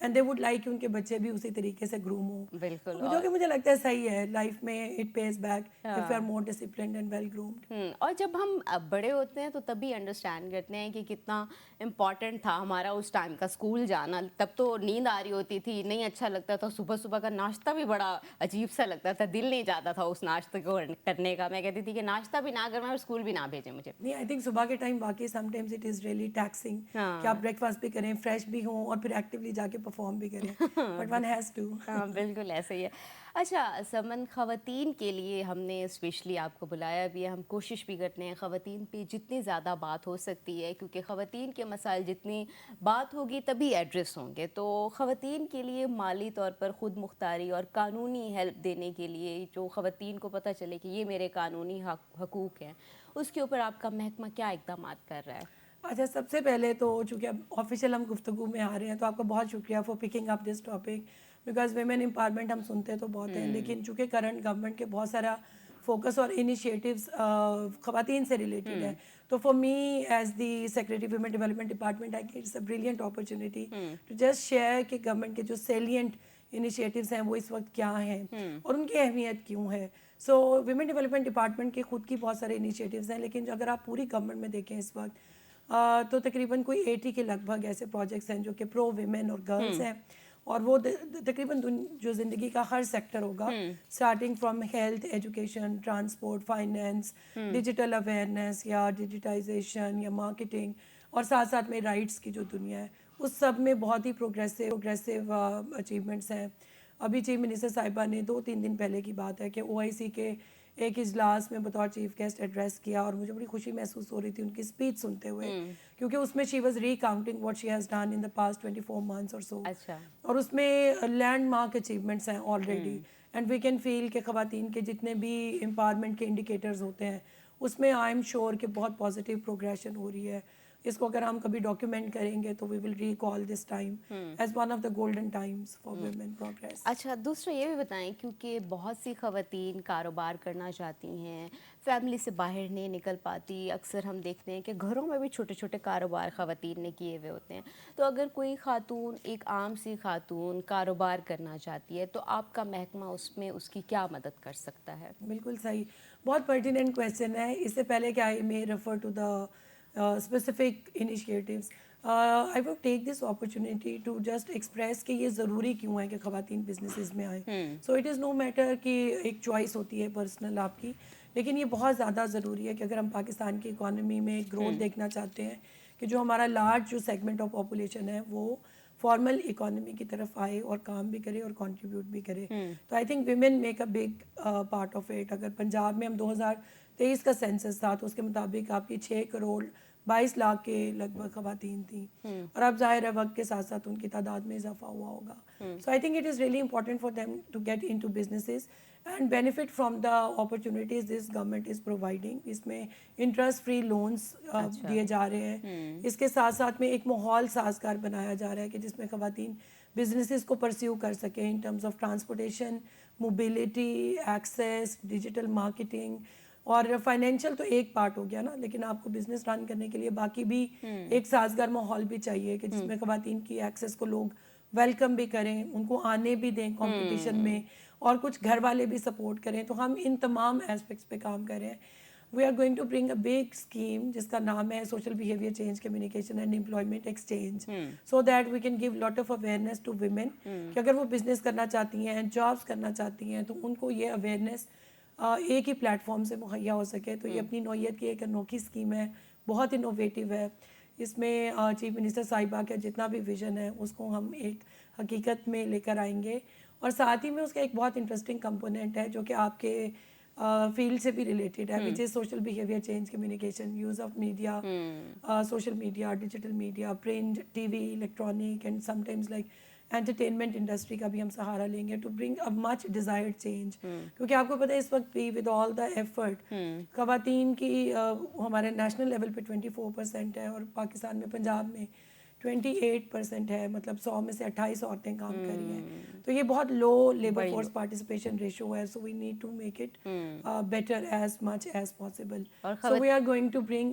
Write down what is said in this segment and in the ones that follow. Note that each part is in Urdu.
اینڈ دے وڈ لائک کہ ان کے بچے بھی اسی طریقے سے گروم ہوں. بالکل. جو کہ مجھے لگتا ہے صحیح ہے لائف میں, it pays back if you are more disciplined and well groomed. اور جب ہم بڑے ہوتے ہیں تو تبھی انڈرسٹینڈ کرتے ہیں کہ کتنا امپورٹنٹ تھا ہمارا اس ٹائم کا اسکول جانا. تب تو نیند آ رہی ہوتی تھی, نہیں اچھا لگتا تھا, صبح صبح کا ناشتہ بھی بڑا عجیب سا لگتا تھا, دل نہیں چاہتا تھا اس ناشتے کو کرنے کا. میں کہتی تھی کہ ناشتہ بھی نہ کروائیں اور اسکول بھی نہ بھیجیں مجھے. نہیں, آئی تھنک صبح کے ٹائم واقعی some times it is really taxing کہ آپ بریک فاسٹ بھی کریں, فریش بھی ہوں, اور پھر ایکٹیولی جا کے پرفارم بھی کریں, بٹ ون ہیز ٹو. ہاں بالکل ایسے ہی ہے. اچھا سمن, خواتین کے لیے ہم نے اسپیشلی آپ کو بلایا بھی ہے, ہم کوشش بھی کرتے ہیں خواتین پہ جتنی زیادہ بات ہو سکتی ہے, کیونکہ خواتین کے مسائل جتنی بات ہوگی تبھی ایڈریس ہوں گے. تو خواتین کے لیے مالی طور پر خود مختاری اور قانونی ہیلپ دینے کے لیے, جو خواتین کو پتہ چلے کہ یہ میرے قانونی حقوق ہیں, اس کے اوپر آپ کا محکمہ کیا اقدامات کر رہا ہے؟ اچھا, سب سے پہلے تو چونکہ اب آفیشیل ہم گفتگو میں آ رہے ہیں تو آپ کا بہت شکریہ for picking up this topic, because women empowerment ہم سنتے تو بہت ہیں, لیکن چونکہ کرنٹ گورنمنٹ کے بہت سارا فوکس اور انیشیٹیوز خواتین سے ریلیٹڈ ہے, تو for me as the secretary women development department I it's a brilliant opportunity to just share کہ گورنمنٹ کے جو سیلینٹ انیشیٹیوز ہیں وہ اس وقت کیا ہیں اور ان کی اہمیت کیوں ہے. سو ویمن ڈیولپمنٹ ڈپارٹمنٹ کے خود کی بہت سارے انیشیٹیوز ہیں, لیکن اگر آپ پوری گورنمنٹ میں دیکھیں اس وقت تو تقریباً کوئی 80 کے لگ بھگ ایسے پروجیکٹس ہیں جو کہ پرو ویمن اور گرلس ہیں, اور وہ تقریباً جو زندگی کا ہر سیکٹر ہوگا, starting from health, education, transport, finance, digital awareness یا ڈیجیٹائزیشن یا مارکیٹنگ, اور ساتھ ساتھ میں رائٹس کی جو دنیا ہے, اس سب میں بہت ہی پروگریسو اچیومنٹس ہیں. ابھی چیف منسٹر صاحبہ نے 2-3 دن پہلے کی بات ہے کہ OIC کے ایک اجلاس میں بطور چیف گیسٹ ایڈریس کیا, اور مجھے بڑی خوشی محسوس ہو رہی تھی ان کی اسپیچ سنتے ہوئے, کیونکہ اس میں she was recounting what she has done in the past 24 months اور سو. اچھا. اور اس میں لینڈ مارک اچیومنٹس ہیں already, and we can feel کہ خواتین کے جتنے بھی امپاورمنٹ کے انڈیکیٹرز ہوتے ہیں اس میں آئی ایم شیور کہ بہت پازیٹیو پروگریشن ہو رہی ہے. اس کو اگر ہم کبھی ڈاکیومنٹ کریں گے تو we will recall this time as one of the golden times for women progress. اچھا, دوسرا یہ بھی بتائیں, کیونکہ بہت سی خواتین کاروبار کرنا چاہتی ہیں, فیملی سے باہر نہیں نکل پاتی, اکثر ہم دیکھتے ہیں کہ گھروں میں بھی چھوٹے چھوٹے کاروبار خواتین نے کیے ہوئے ہوتے ہیں. تو اگر کوئی خاتون, ایک عام سی خاتون کاروبار کرنا چاہتی ہے تو آپ کا محکمہ اس میں اس کی کیا مدد کر سکتا ہے؟ بالکل صحیح, بہت پرٹیننٹ کویشچن ہے. اس سے پہلے کہ I may refer to the specific initiatives, I would take this opportunity to just express کہ یہ ضروری کیوں ہے کہ خواتین بزنسز میں آئیں. So it is no matter کہ ایک چوائس ہوتی ہے پرسنل آپ کی, لیکن یہ بہت زیادہ ضروری ہے کہ اگر ہم پاکستان کی اکانومی میں گروتھ دیکھنا چاہتے ہیں, کہ جو ہمارا لارج جو سیگمنٹ آف پاپولیشن ہے وہ فارمل اکانومی کی طرف آئے اور کام بھی کرے اور کنٹریبیوٹ بھی کرے, تو I think women make a big part of it. اگر پنجاب میں ہم 2023 کا سینسس تھا تو اس کے مطابق آپ کی 6.22 کروڑ کے لگ بھگ خواتین تھیں, اور اب ظاہر ہے وقت کے ساتھ ساتھ ان کی تعداد میں اضافہ ہوا ہوگا. So I think it is really important for them to get into businesses and benefit from the opportunities this government is providing. اس میں انٹرسٹ فری لونس دیے جا رہے ہیں. اس کے ساتھ ساتھ میں ایک ماحول سازگار بنایا جا رہا ہے کہ جس میں خواتین بزنسز کو پرسیو کر سکیں ان terms of transportation, mobility, access, digital marketing, اور فائنینشیل تو ایک پارٹ ہو گیا نا, لیکن آپ کو بزنس رن کرنے کے لیے باقی بھی ایک سازگار ماحول بھی چاہیے کہ جس میں خواتین کی ایکسیس کو لوگ ویلکم بھی کریں, ان کو آنے بھی دیں کمپٹیشن میں, اور کچھ گھر والے بھی سپورٹ کریں. تو ہم ان تمام ایسپیکٹس پہ کام کر رہے ہیں. We are going to bring a big scheme جس کا نام ہے social behaviour change communication and employment exchange, so that we can give lot of awareness to women کہ اگر وہ بزنس کرنا چاہتی ہیں, جابس کرنا چاہتی ہیں, تو ان کو یہ اویئرنیس ایک ہی پلیٹ فارم سے مہیا ہو سکے. تو یہ اپنی نوعیت کی ایک انوکھی اسکیم ہے, بہت انوویٹیو ہے. اس میں چیف منسٹر صاحبہ کا جتنا بھی ویژن ہے اس کو ہم ایک حقیقت میں لے کر آئیں گے, اور ساتھ ہی میں اس کا ایک بہت انٹرسٹنگ کمپوننٹ ہے جو کہ آپ کے فیلڈ سے بھی ریلیٹڈ ہے, which is social behaviour change communication, use of media, social media, digital media, print, T V, electronic, and some times like entertainment industry کا بھی ہم سہارا لیں گے to bring a much desired change. کیونکہ آپ کو پتہ ہے اس وقت بھی ود آل دا ایفرٹ خواتین کی ہمارے نیشنل لیول پہ 24% ہے, اور پاکستان میں پنجاب میں 28% ہے, مطلب 100 میں سے 28 عورتیں کام کر رہی ہیں. تو یہ بہت low labour force participation ratio ہے. So we need to make it better as much as possible. So we are going to bring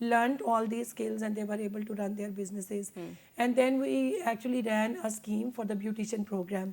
learned all these skills and they were able to run their businesses. And then we actually ran a scheme for the beautician program.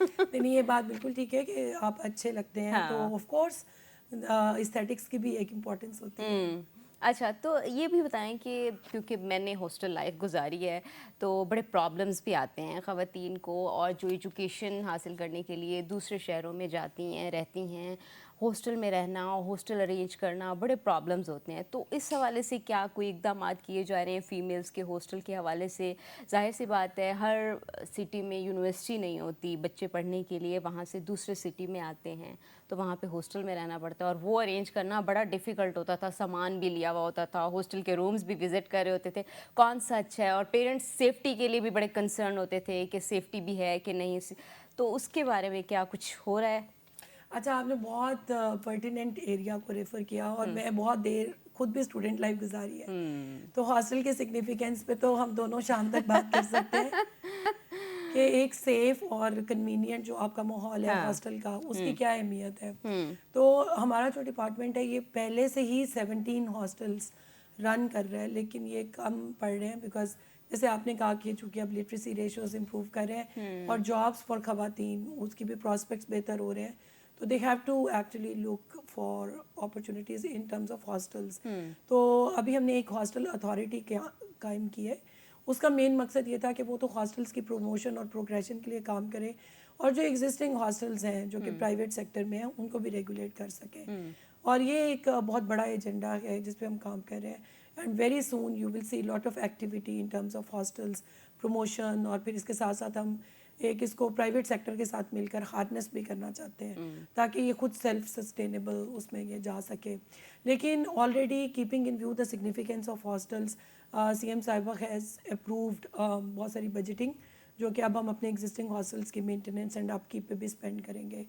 نہیں یہ بات بالکل ٹھیک ہے کہ آپ اچھے لگتے ہیں تو آف کورس استھیٹکس کی بھی ایک امپورٹنس ہوتی ہے. اچھا تو یہ بھی بتائیں کہ کیونکہ میں نے ہاسٹل لائف گزاری ہے تو بڑے پرابلمس بھی آتے ہیں خواتین کو، اور جو ایجوکیشن حاصل کرنے کے لیے دوسرے شہروں میں جاتی ہیں رہتی ہیں، ہاسٹل میں رہنا، ہاسٹل ارینج کرنا، بڑے پرابلمز ہوتے ہیں. تو اس حوالے سے کیا کوئی اقدامات کیے جا رہے ہیں فیمیلز کے ہاسٹل کے حوالے سے؟ ظاہر سی بات ہے ہر سٹی میں یونیورسٹی نہیں ہوتی، بچے پڑھنے کے لیے وہاں سے دوسرے سٹی میں آتے ہیں تو وہاں پہ ہاسٹل میں رہنا پڑتا ہے، اور وہ ارینج کرنا بڑا ڈیفیکلٹ ہوتا تھا. سامان بھی لیا ہوا ہوتا تھا، ہاسٹل کے رومز بھی وزٹ کر رہے ہوتے تھے کون سا اچھا ہے، اور پیرنٹس سیفٹی کے لیے بھی بڑے کنسرن ہوتے تھے کہ سیفٹی بھی ہے کہ نہیں. تو اس کے بارے میں کیا کچھ ہو رہا ہے؟ اچھا آپ نے بہت پرٹیننٹ ایریا کو ریفر کیا، اور میں بہت دیر خود بھی اسٹوڈنٹ لائف گزاری ہے تو ہاسٹل کے سگنیفیکینس پہ تو ہم دونوں شام تک بات کر سکتے ہیں کہ ایک سیف اور کنوینئنٹ جو آپ کا ماحول ہے ہاسٹل کا، اس کی کیا اہمیت ہے. تو ہمارا جو ڈپارٹمنٹ ہے یہ پہلے سے ہی 17 ہاسٹلس رن کر رہا ہے، لیکن یہ کم پڑ رہے ہیں بیکاز جیسے آپ نے کہا کہ چونکہ اب لٹریسی ریشوز امپروو کر رہے ہیں اور جابس فار خواتین اس کی بھی پراسپیکٹس بہتر ہو رہے ہیں، تو they have to actually look for opportunities in terms of hostels. تو ابھی ہم نے ایک ہاسٹل اتھارٹی قائم کی ہے. اس کا مین مقصد یہ تھا کہ وہ تو ہاسٹلس کی پروموشن اور پروگریشن کے لیے کام کرے، اور جو ایگزسٹنگ ہاسٹلس ہیں جو کہ پرائیویٹ سیکٹر میں ہیں ان کو بھی ریگولیٹ کر سکیں. اور یہ ایک بہت بڑا ایجنڈا ہے جس پہ ہم کام کر رہے ہیں. And very soon you will see lot of activity in terms of hostels promotion, اور پھر اس کے ساتھ ساتھ ہم ایک اس کو پرائیویٹ سیکٹر کے ساتھ مل کر ہارنس بھی کرنا چاہتے ہیں تاکہ یہ خود سیلف سسٹینیبل اس میں یہ جا سکے. لیکن already keeping in view the significance of hostels, CM ایم صاحبہ ہیز اپرووڈ بہت ساری بجٹنگ جو کہ اب ہم اپنے ایگزسٹنگ ہاسٹلس کی مینٹیننس اینڈ اپ کیپ پہ بھی اسپینڈ کریں گے،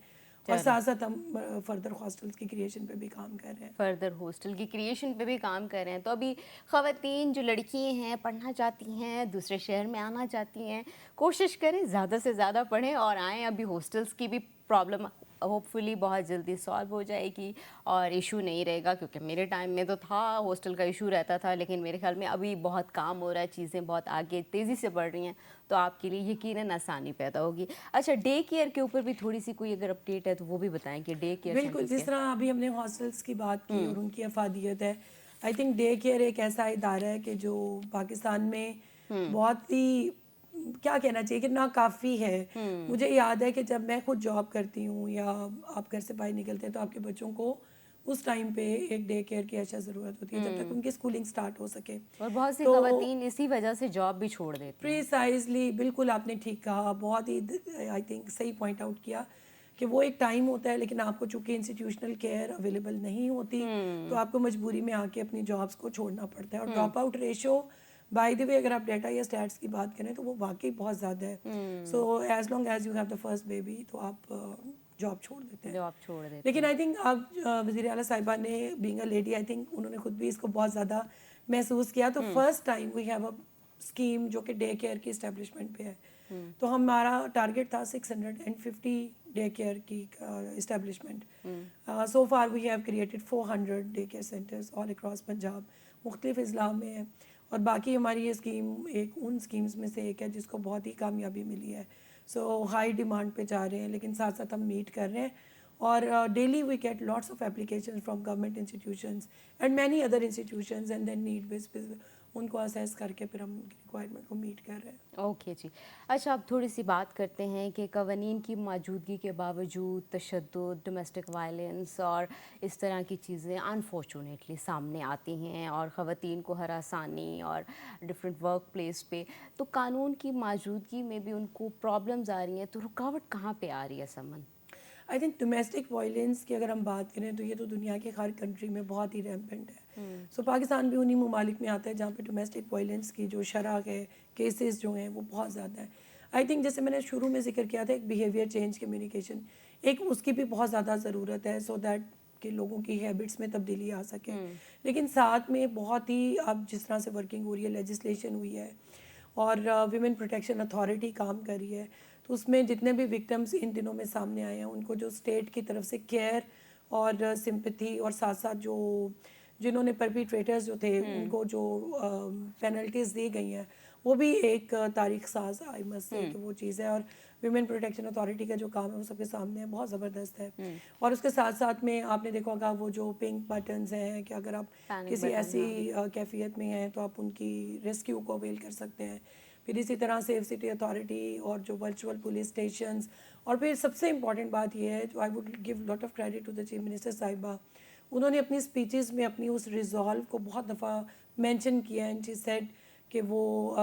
اور ساتھ ساتھ ہم فردر ہاسٹلس کی کریشن پہ بھی کام کر رہے ہیں. فردر ہاسٹل کی کریشن پہ بھی کام کر رہے ہیں. تو ابھی خواتین جو لڑکیاں ہیں پڑھنا چاہتی ہیں، دوسرے شہر میں آنا چاہتی ہیں، کوشش کریں زیادہ سے زیادہ پڑھیں اور آئیں. ابھی ہاسٹلس کی بھی پرابلم ہوپ فلی بہت جلدی سالو ہو جائے گی اور ایشو نہیں رہے گا، کیونکہ میرے ٹائم میں تو تھا ہاسٹل کا ایشو رہتا تھا، لیکن میرے خیال میں ابھی بہت کام ہو رہا ہے، چیزیں بہت آگے تیزی سے بڑھ رہی ہیں تو آپ کے لیے یقیناً آسانی پیدا ہوگی. اچھا ڈے کیئر کے اوپر بھی تھوڑی سی کوئی اگر اپڈیٹ ہے تو وہ بھی بتائیں کہ ڈے کیئر بالکل سینٹرز جس طرح ابھی ہم نے ہاسٹلس کی بات کی اور ان کی افادیت ہے، آئی تھنک ڈے کیئر ایک ایسا ادارہ ہے کہ جو پاکستان میں بہت ہی کیا کہنا چاہیے کہ ناکافی ہے. مجھے یاد ہے کہ جب میں خود جاب کرتی ہوں یا آپ گھر سے باہر نکلتے ہیں تو آپ کے بچوں کو اس ٹائم پہ ایک ڈے کیئر کی اشد ضرورت ہوتی ہے جب تک ان کی اسکولنگ سٹارٹ ہو سکے. اور بہت سی تو خواتین اسی وجہ سے جاب بھی چھوڑ دیتی ہیں. پریسائزلی بالکل آپ نے ٹھیک کہا، بہت ہی آئی تھنک صحیح پوائنٹ آؤٹ کیا کہ وہ ایک ٹائم ہوتا ہے، لیکن آپ کو چونکہ انسٹیٹیوشنل کیئر اویلیبل نہیں ہوتی تو آپ کو مجبوری میں آ کے اپنی جابس کو چھوڑنا پڑتا ہے. اور drop out ratio by the way اگر آپ ڈیٹا یا اسٹیٹس کی بات کریں تو وہ واقعی بہت زیادہ ہے. So as long as you have the first baby تو آپ جاب چھوڑ دیتے ہیں. جاب چھوڑ دیتے لیکن آئی تھنک اب وزیر اعلیٰ صاحبہ نے being a lady I think انہوں نے خود بھی اس کو بہت زیادہ محسوس کیا. تو first time we have a scheme جو کہ ڈے کیئر کی اسٹیبلشمنٹ پہ ہے. تو ہمارا ٹارگیٹ تھا 650 ڈے کیئر کی establishment. So for we have created 400 day care centres all across Punjab, مختلف اضلاع میں ہیں. اور باقی ہماری یہ اسکیم ایک ان اسکیمز میں سے ایک ہے جس کو بہت ہی کامیابی ملی ہے. سو ہائی ڈیمانڈ پہ جا رہے ہیں لیکن ساتھ ساتھ ہم میٹ کر رہے ہیں. اور daily we get lots of application from government institutions and many other institutions and then need base پہ ان کو اسیس کر کے پھر ہم ان کی ریکوائرمنٹ کو میٹ کر رہے ہیں. اوکے جی. اچھا اب تھوڑی سی بات کرتے ہیں کہ قوانین کی موجودگی کے باوجود تشدد، ڈومیسٹک وائلنس اور اس طرح کی چیزیں انفارچونیٹلی سامنے آتی ہیں اور خواتین کو ہراسانی اور ڈفرینٹ ورک پلیس پہ، تو قانون کی موجودگی میں بھی ان کو پرابلمز آ رہی ہیں. تو رکاوٹ کہاں پہ آ رہی ہے سمن؟ آئی تھنک ڈومیسٹک وائلنس کی اگر ہم بات کریں تو یہ تو دنیا کے ہر کنٹری میں بہت ہی ریمپنٹ ہے. سو پاکستان بھی انہی ممالک میں آتا ہے جہاں پہ ڈومیسٹک وائلنس کی جو شرح ہے، کیسز جو ہیں وہ بہت زیادہ ہیں. آئی تھنک جیسے میں نے شروع میں ذکر کیا تھا ایک بیہیویئر چینج کمیونیکیشن، ایک اس کی بھی بہت زیادہ ضرورت ہے سو دیٹ کہ لوگوں کی ہیبٹس میں تبدیلی آ سکے. لیکن ساتھ میں بہت ہی اب جس طرح سے ورکنگ ہو رہی ہے، لیجسلیشن ہوئی ہے اور ویمن پروٹیکشن اتھارٹی کام کر رہی ہے، تو اس میں جتنے بھی وکٹمز ان دنوں میں سامنے آئے ہیں ان کو جو اسٹیٹ کی طرف سے کیئر اور سمپتھی اور ساتھ ساتھ جو جنہوں نے پرپیٹریٹرز جو تھے ان کو جو پینلٹیز دی گئی ہیں وہ بھی ایک تاریخ ساز آئی مس سے کہ وہ چیز ہے. اور ویمن پروٹیکشن اتھارٹی کا جو کام ہے وہ سب کے سامنے ہے, بہت زبردست ہے. اور اس کے ساتھ ساتھ میں آپ نے دیکھا ہوگا وہ جو پنک بٹنز ہیں کہ اگر آپ کسی ایسی کیفیت میں ہیں تو آپ ان کی ریسکیو کو اویل کر سکتے ہیں. پھر اسی طرح سیف سٹی اتھارٹی اور جو ورچوئل پولیس اسٹیشنز. اور پھر سب سے امپورٹنٹ بات یہ ہے جو I would give lot of credit to the chief minister صاحبہ, انہوں نے اپنی اسپیچز میں اپنی اس ریزالو کو بہت دفعہ مینشن کیا ہے. اینڈ شی سیڈ کہ وہ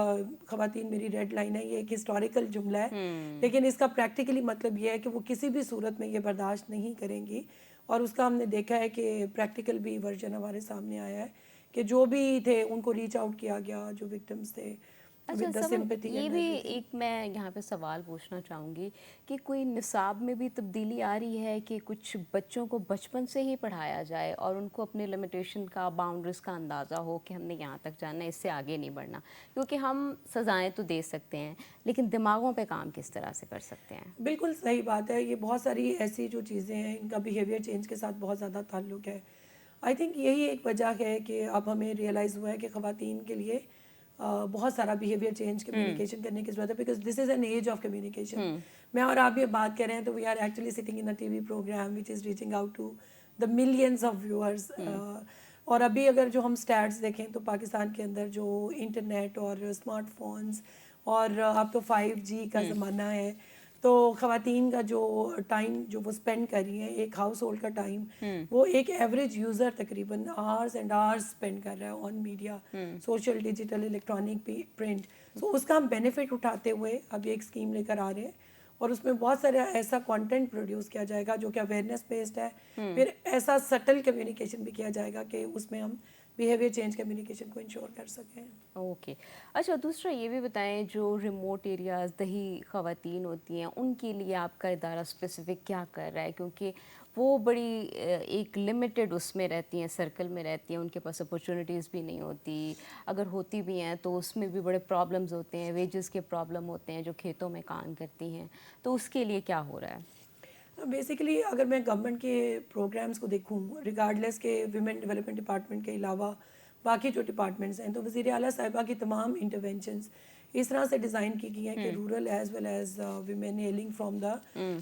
خواتین میری ریڈ لائن ہے. یہ ایک ہسٹوریکل جملہ ہے لیکن اس کا پریکٹیکلی مطلب یہ ہے کہ وہ کسی بھی صورت میں یہ برداشت نہیں کریں گی. اور اس کا ہم نے دیکھا ہے کہ پریکٹیکل بھی ورژن ہمارے سامنے آیا ہے کہ جو بھی تھے ان کو ریچ آؤٹ کیا گیا, جو وکٹمس تھے. اچھا سمن, یہ بھی ایک میں یہاں پہ سوال پوچھنا چاہوں گی کہ کوئی نصاب میں بھی تبدیلی آ رہی ہے کہ کچھ بچوں کو بچپن سے ہی پڑھایا جائے اور ان کو اپنے لمیٹیشن کا, باؤنڈریز کا اندازہ ہو کہ ہم نے یہاں تک جانا ہے, اس سے آگے نہیں بڑھنا. کیونکہ ہم سزائیں تو دے سکتے ہیں لیکن دماغوں پہ کام کس طرح سے کر سکتے ہیں؟ بالکل صحیح بات ہے. یہ بہت ساری ایسی جو چیزیں ہیں ان کا بیہیویئر چینج کے ساتھ بہت زیادہ تعلق ہے. آئی تھنک یہی ایک وجہ ہے کہ اب ہمیں ریئلائز ہوا ہے کہ خواتین کے لیے بہت سارا بیہیویئر چینج کمیونیکیشن کرنے کی ضرورت ہے, because this is an age of communication. میں اور آپ یہ بات کر رہے ہیں تو we are actually sitting in a TV programme which is reaching out to the millions of viewers. اور ابھی اگر جو ہم اسٹیٹس دیکھیں تو پاکستان کے اندر جو انٹرنیٹ اور اسمارٹ فونز اور اب تو 5G کا زمانہ ہے, تو خواتین کا جو ٹائم جو وہ اسپینڈ کر رہی ہیں, ایک ہاؤس ہولڈ کا ٹائم وہ ایک ایوریج یوزر تقریباً آورز اینڈ آورز اسپینڈ کر رہا ہے on media, social, digital, electronic, print. So اس کا ہم بینیفٹ اٹھاتے ہوئے اب ایک اسکیم لے کر آ رہے ہیں اور اس میں بہت سارا ایسا کانٹینٹ پروڈیوس کیا جائے گا جو کہ اویئرنیس بیسڈ ہے. پھر ایسا سٹل کمیونیکیشن بھی کیا جائے گا کہ اس میں ہم بیہیویئر چینج کمیونیکیشن کو انشور کر سکیں. اوکے. اچھا دوسرا یہ بھی بتائیں, جو ریموٹ ایریاز, دیہی خواتین ہوتی ہیں, ان کے لیے آپ کا ادارہ اسپیسیفک کیا کر رہا ہے؟ کیونکہ وہ بڑی ایک لمیٹڈ اس میں رہتی ہیں, سرکل میں رہتی ہیں, ان کے پاس اپرچونیٹیز بھی نہیں ہوتی, اگر ہوتی بھی ہیں تو اس میں بھی بڑے پرابلمز ہوتے ہیں, ویجز کے پرابلم ہوتے ہیں, جو کھیتوں میں کام کرتی ہیں. تو اس کے لیے کیا ہو رہا ہے؟ بیسیکلی اگر میں گورنمنٹ کے پروگرامز کو دیکھوں, ریگارڈلیس کے ویمن ڈیولپمنٹ ڈپارٹمنٹ کے علاوہ باقی جو ڈپارٹمنٹس ہیں, تو وزیر اعلیٰ صاحبہ کی تمام انٹرونشنز اس طرح سے ڈیزائن کی گئی ہیں کہ rural as well as women hailing from the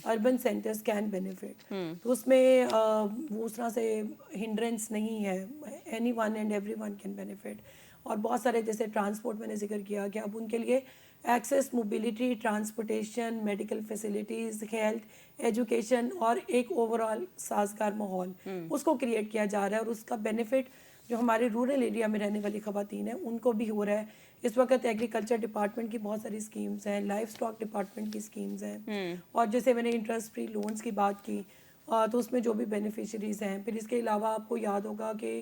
urban centres can benefit. تو اس میں وہ اس طرح سے ہنڈرنس نہیں ہے, any one and every one can benefit. اور بہت سارے جیسے ٹرانسپورٹ میں نے ذکر کیا کہ اب ان کے لیے access, mobility, transportation, medical facilities, health, education اور ایک اوور آل سازگار ماحول اس کو کریٹ کیا جا رہا ہے. اور اس کا بینیفٹ جو ہمارے رورل ایریا میں رہنے والی خواتین ہیں ان کو بھی ہو رہا ہے. اس وقت ایگریکلچر ڈپارٹمنٹ کی بہت ساری اسکیمز ہیں, لائف اسٹاک ڈپارٹمنٹ کی اسکیمز ہیں, اور جیسے میں نے انٹرسٹ فری لونز کی بات کی تو اس میں جو بھی بینیفیشریز ہیں. پھر اس کے علاوہ آپ کو یاد ہوگا کہ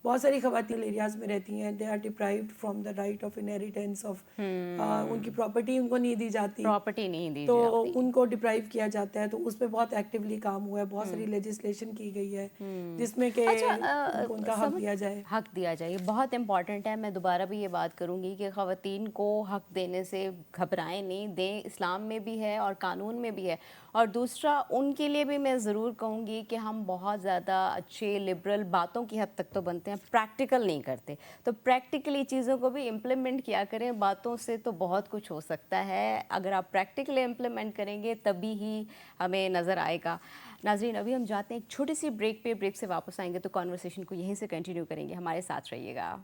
بہت ساری خواتین ایریاز میں رہتی ہیں, they are deprived from the right of inheritance of, ان کی پراپرٹی ان کو نہیں دی جاتی, پراپرٹی نہیں دی تو جاتی, ان کو ڈپرائیو کیا جاتا ہے. تو اس پہ بہت ایکٹیولی کام ہوا ہے, بہت ساری لیجسلیشن کی گئی ہے جس میں کہ ان کو ان کا حق دیا جائے. حق دیا جائے, بہت امپورٹنٹ ہے. میں دوبارہ بھی یہ بات کروں گی کہ خواتین کو حق دینے سے گھبرائیں نہیں, دیں. اسلام میں بھی ہے اور قانون میں بھی ہے. اور دوسرا ان کے لیے بھی میں ضرور کہوں گی کہ ہم بہت زیادہ اچھے لبرل باتوں کی حد تک تو بنتے ہیں, پریکٹیکل نہیں کرتے. تو پریکٹیکلی چیزوں کو بھی امپلیمنٹ کیا کریں. باتوں سے تو بہت کچھ ہو سکتا ہے, اگر آپ پریکٹیکلی امپلیمنٹ کریں گے تبھی ہی ہمیں نظر آئے گا. ناظرین ابھی ہم جاتے ہیں ایک چھوٹی سی بریک پہ, بریک سے واپس آئیں گے تو کانورسیشن کو یہیں سے کنٹینیو کریں گے. ہمارے ساتھ رہیے گا.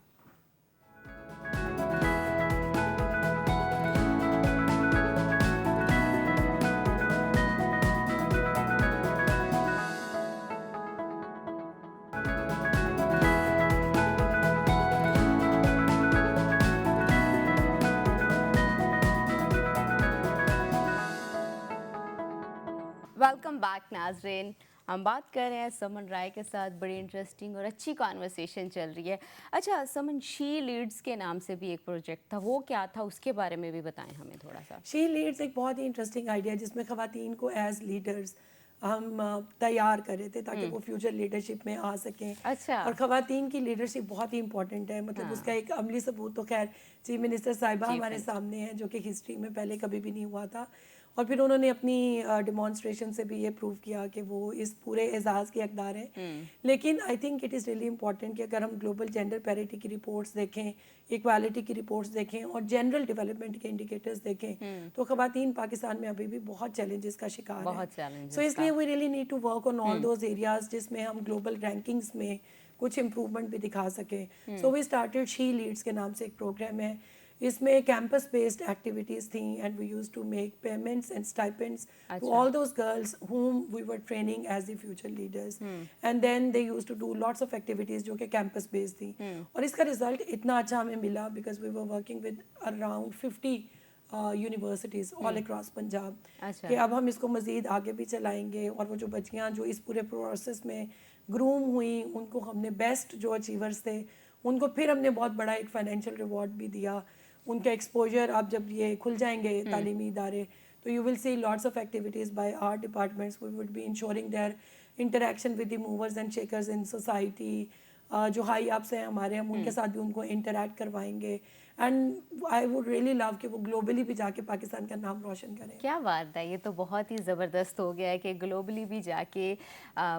ویلکم بیک ناظرین. ہم بات کر رہے ہیں سمن رائے کے ساتھ, بڑی انٹرسٹنگ اور اچھی کانورسیشن چل رہی ہے. اچھا سمن, شی لیڈز کے نام سے بھی ایک پروجیکٹ تھا, وہ کیا تھا, اس کے بارے میں بھی بتائیں ہمیں تھوڑا سا. شی لیڈز ایک بہت ہی انٹرسٹنگ آئیڈیا جس میں خواتین کو ایز لیڈرز ہم تیار کر رہے تھے تاکہ وہ فیوچر لیڈرشپ میں آ سکیں. اچھا. اور خواتین کی لیڈرشپ بہت ہی امپورٹنٹ ہے, مطلب اس کا ایک عملی ثبوت تو خیر چیف منسٹر صاحبہ ہمارے سامنے ہے, جو کہ ہسٹری میں پہلے کبھی بھی نہیں ہوا تھا. اور پھر انہوں نے اپنی ڈیمانسٹریشن سے بھی یہ پروو کیا کہ وہ اس پورے اعزاز کے حقدار ہیں. لیکن I think it is really important کہ اگر ہم گلوبل جینڈر پیرٹی کی رپورٹس دیکھیں, ایکوالٹی کی رپورٹس دیکھیں اور جنرل ڈیولپمنٹ کے انڈیکیٹرز دیکھیں, تو خواتین پاکستان میں ابھی بھی بہت چیلنجز کا شکار ہیں. سو اس لیے we really need to work on all those areas جس میں ہم گلوبل رینکنگس میں کچھ امپروومنٹ بھی دکھا سکیں. سو وی اسٹارٹیڈ شی لیڈس کے نام سے ایک پروگرام ہے. اس میں کیمپس بیسڈ ایکٹیویٹیز تھیں and we use to make payments and stipends to all those girls whom we were training as the future leaders. And then they used to do lots of activities جو کہ کیمپس بیسڈ تھیں. اور اس کا رزلٹ اتنا اچھا ہمیں ملا because we were working with around 50 universities all across Punjab, کہ اب ہم اس کو مزید آگے بھی چلائیں گے. اور وہ جو بچیاں جو اس پورے پروسیس میں گروم ہوئیں, ان کو ہم نے بیسٹ جو اچیورس تھے ان کو پھر ہم نے بہت بڑا ایک فائنینشیل ریوارڈ بھی دیا. ان کا ایکسپوجر اب جب یہ کھل جائیں گے تعلیمی ادارے تو you will see lots of activities by our departments. We would be ensuring their interaction with the movers and shakers in society. جو ہائی اپس ہیں ہمارے, ہم ان کے ساتھ بھی ان کو انٹریکٹ کروائیں گے. And I would really love کہ وہ گلوبلی بھی جا کے پاکستان کا نام روشن کریں. کیا بات ہے, یہ تو بہت ہی زبردست ہو گیا ہے کہ گلوبلی بھی جا کے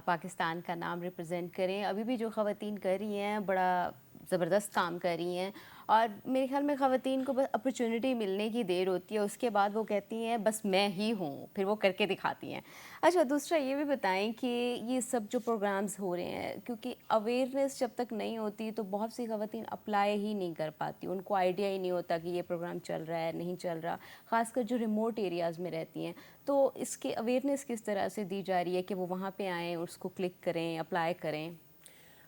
پاکستان کا نام ریپرزینٹ کریں. ابھی بھی جو خواتین کر رہی ہیں بڑا زبردست کام کر رہی ہیں, اور میرے خیال میں خواتین کو بس اپرچونٹی ملنے کی دیر ہوتی ہے, اس کے بعد وہ کہتی ہیں بس میں ہی ہوں, پھر وہ کر کے دکھاتی ہیں. اچھا, دوسرا یہ بھی بتائیں کہ یہ سب جو پروگرامز ہو رہے ہیں, کیونکہ اویئرنیس جب تک نہیں ہوتی تو بہت سی خواتین اپلائی ہی نہیں کر پاتی, ان کو آئیڈیا ہی نہیں ہوتا کہ یہ پروگرام چل رہا ہے نہیں چل رہا, خاص کر جو ریموٹ ایریاز میں رہتی ہیں. تو اس کی اویئرنیس کس طرح سے دی جا رہی ہے کہ وہ وہاں پہ آئیں, اس کو کلک کریں, اپلائی کریں؟